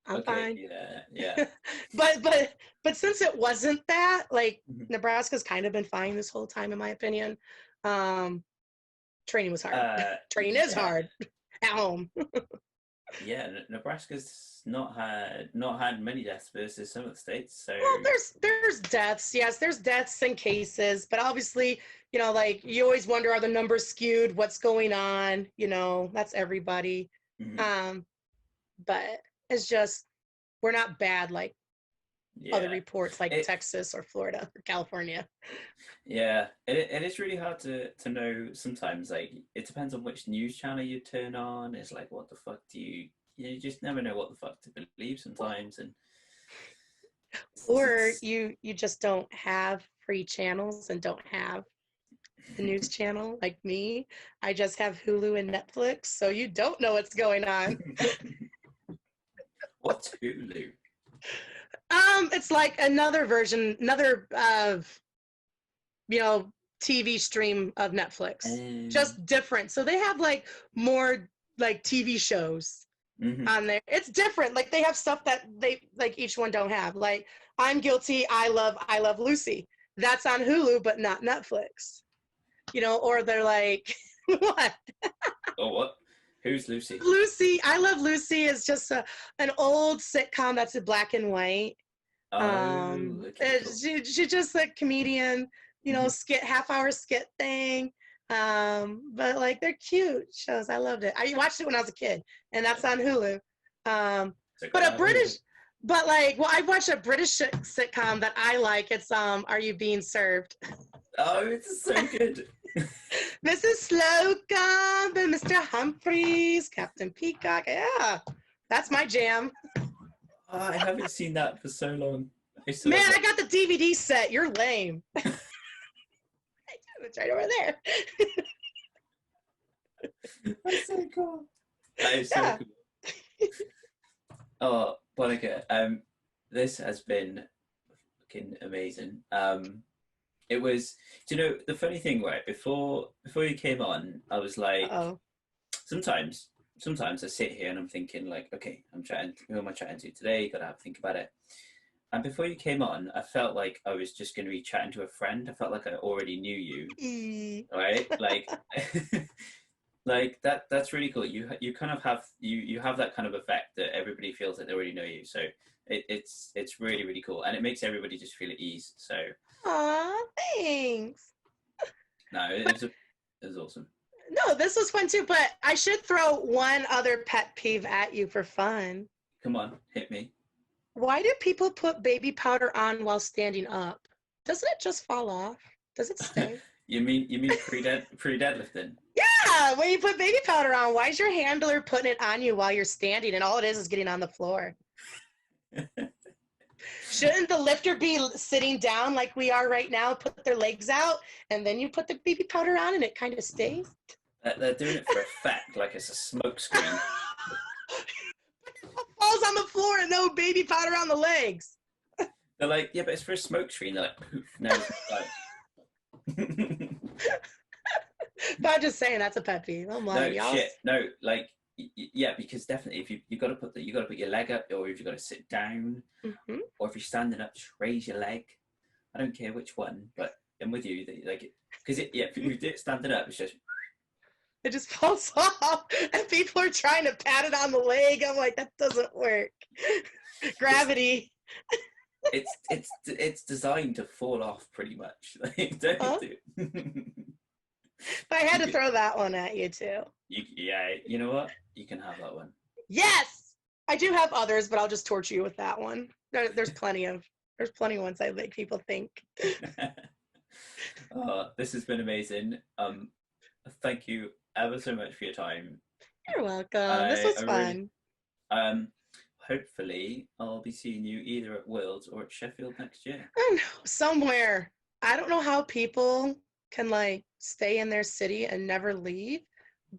I'm fine. Yeah. but since it wasn't that, like Nebraska's kind of been fine this whole time, in my opinion. Training was hard. Training is hard at home. Yeah, Nebraska's not had many deaths versus some of the states. So well, there's deaths. Yes, there's deaths and cases, but obviously, like you always wonder, are the numbers skewed? What's going on? That's everybody. But it's just, we're not bad like other reports like Texas or Florida or California. Yeah, it is really hard to know sometimes. Like, it depends on which news channel you turn on. It's like, what the fuck do you just never know what the fuck to believe sometimes. And or you just don't have free channels and don't have the news channel like me. I just have Hulu and Netflix, so you don't know what's going on. What's Hulu? It's like another version, another you know, TV stream of Netflix. Just different. So they have like more like TV shows on there. It's different. Like they have stuff that they like each one don't have. Like I'm Guilty, I Love Lucy. That's on Hulu, but not Netflix. You know, or they're like what? Oh, what? Who's Lucy? Lucy, I Love Lucy is just an old sitcom that's in black and white. Oh, okay, cool. She's just a comedian, you know, skit, half-hour skit thing. But like they're cute shows. I loved it. I watched it when I was a kid, and that's on Hulu. But a British, but like, well, I've watched a British sitcom that I like. It's Are You Being Served? Oh, it's so good. Mrs. Slocum and Mr. Humphreys, Captain Peacock. Yeah, that's my jam. Oh, I haven't seen that for so long. Man, I got the DVD set. You're lame. I do. It's right over there. That's so cool. That is so cool. Oh, Bonica, this has been fucking amazing. It was, do you know, the funny thing, right? Before you came on, I was like, sometimes I sit here and I'm thinking like, okay, who am I chatting to today? Got to have to think about it. And before you came on, I felt like I was just going to be chatting to a friend. I felt like I already knew you, right? Like, like that's really cool. You kind of have you have that kind of effect that everybody feels that they already know you. So it's really, really cool, and it makes everybody just feel at ease. So, aw, thanks. No, it was awesome. No, this was fun too. But I should throw one other pet peeve at you for fun. Come on, hit me. Why do people put baby powder on while standing up? Doesn't it just fall off? Does it stay? You mean pre-deadlifting? Yeah, when you put baby powder on, why is your handler putting it on you while you're standing and all it is getting on the floor? Shouldn't the lifter be sitting down like we are right now, put their legs out, and then you put the baby powder on and it kind of stays? They're doing it for effect, like it's a smoke screen. Falls on the floor and no baby powder on the legs. They're like, yeah, but it's for a smoke screen. They're like, poof, no. Like... But I'm just saying that's a pet peeve. I'm like, no, shit, no, like, yeah, because definitely if you got to put your leg up, or if you got to sit down, or if you're standing up, just raise your leg. I don't care which one, but I'm with you. Like, because if you do it standing up, it's just. It just falls off, and people are trying to pat it on the leg. I'm like, that doesn't work. Gravity. It's designed to fall off pretty much. Like, don't do it. But I had to throw that one at you too. You know what? You can have that one. Yes, I do have others, but I'll just torture you with that one. There's plenty ones I make people think. Oh, this has been amazing. Thank you ever so much for your time. You're welcome. This was fun. Really, hopefully, I'll be seeing you either at Worlds or at Sheffield next year. I know, somewhere. I don't know how people can like stay in their city and never leave,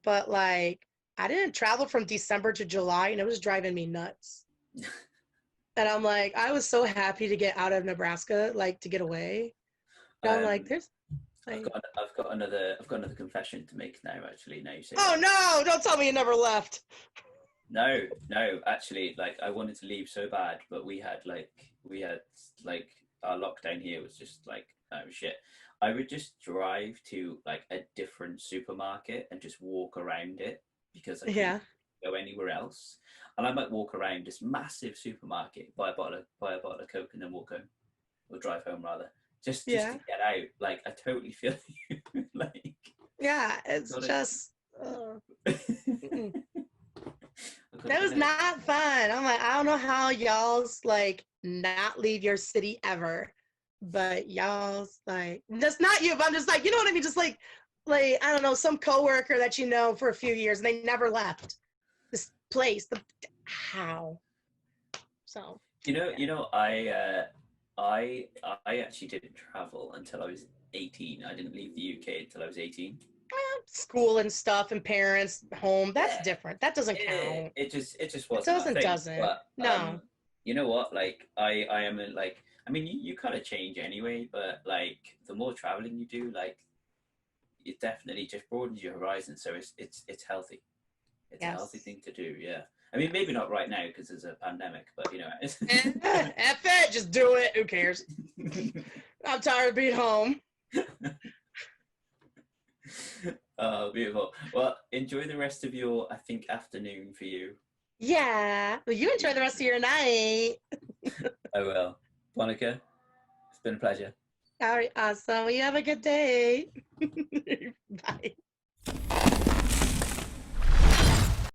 but like I didn't travel from December to July, and it was driving me nuts. And I'm like, I was so happy to get out of Nebraska, like to get away. And I'm like, there's. I've got another confession to make now. Actually, now you say. Oh no! Don't tell me you never left. No. Actually, like I wanted to leave so bad, but we had our lockdown here was just like, oh shit. I would just drive to like a different supermarket and just walk around it because I couldn't go anywhere else. And I might walk around this massive supermarket, buy a bottle of Coke, and then walk home, or drive home rather. Just to get out. Like I totally feel you. Like it's just that was not fun. I'm like, I don't know how y'all's like not leave your city ever, but y'all's like that's not you. But I'm just like, you know what I mean? Just like I don't know, some coworker that you know for a few years and they never left this place. How? So I actually didn't travel until I was 18. I didn't leave the UK until I was 18. School and stuff and parents, home, that's Yeah, different. That doesn't it, count. it just it just It wasn't my doesn't, thing. doesn't. But No. you know what? Like I am in like I mean you kind of change anyway, but like the more traveling you do, like it definitely just broadens your horizon. So it's healthy. It's a healthy Yes. thing to do. Yeah. I mean, maybe not right now because there's a pandemic, but you know. F it, just do it. Who cares? I'm tired of being home. Oh, beautiful. Well, enjoy the rest of your, I think, afternoon for you. Yeah. Well, you enjoy the rest of your night. I will. Bonica, it's been a pleasure. All right, awesome. You have a good day. Bye.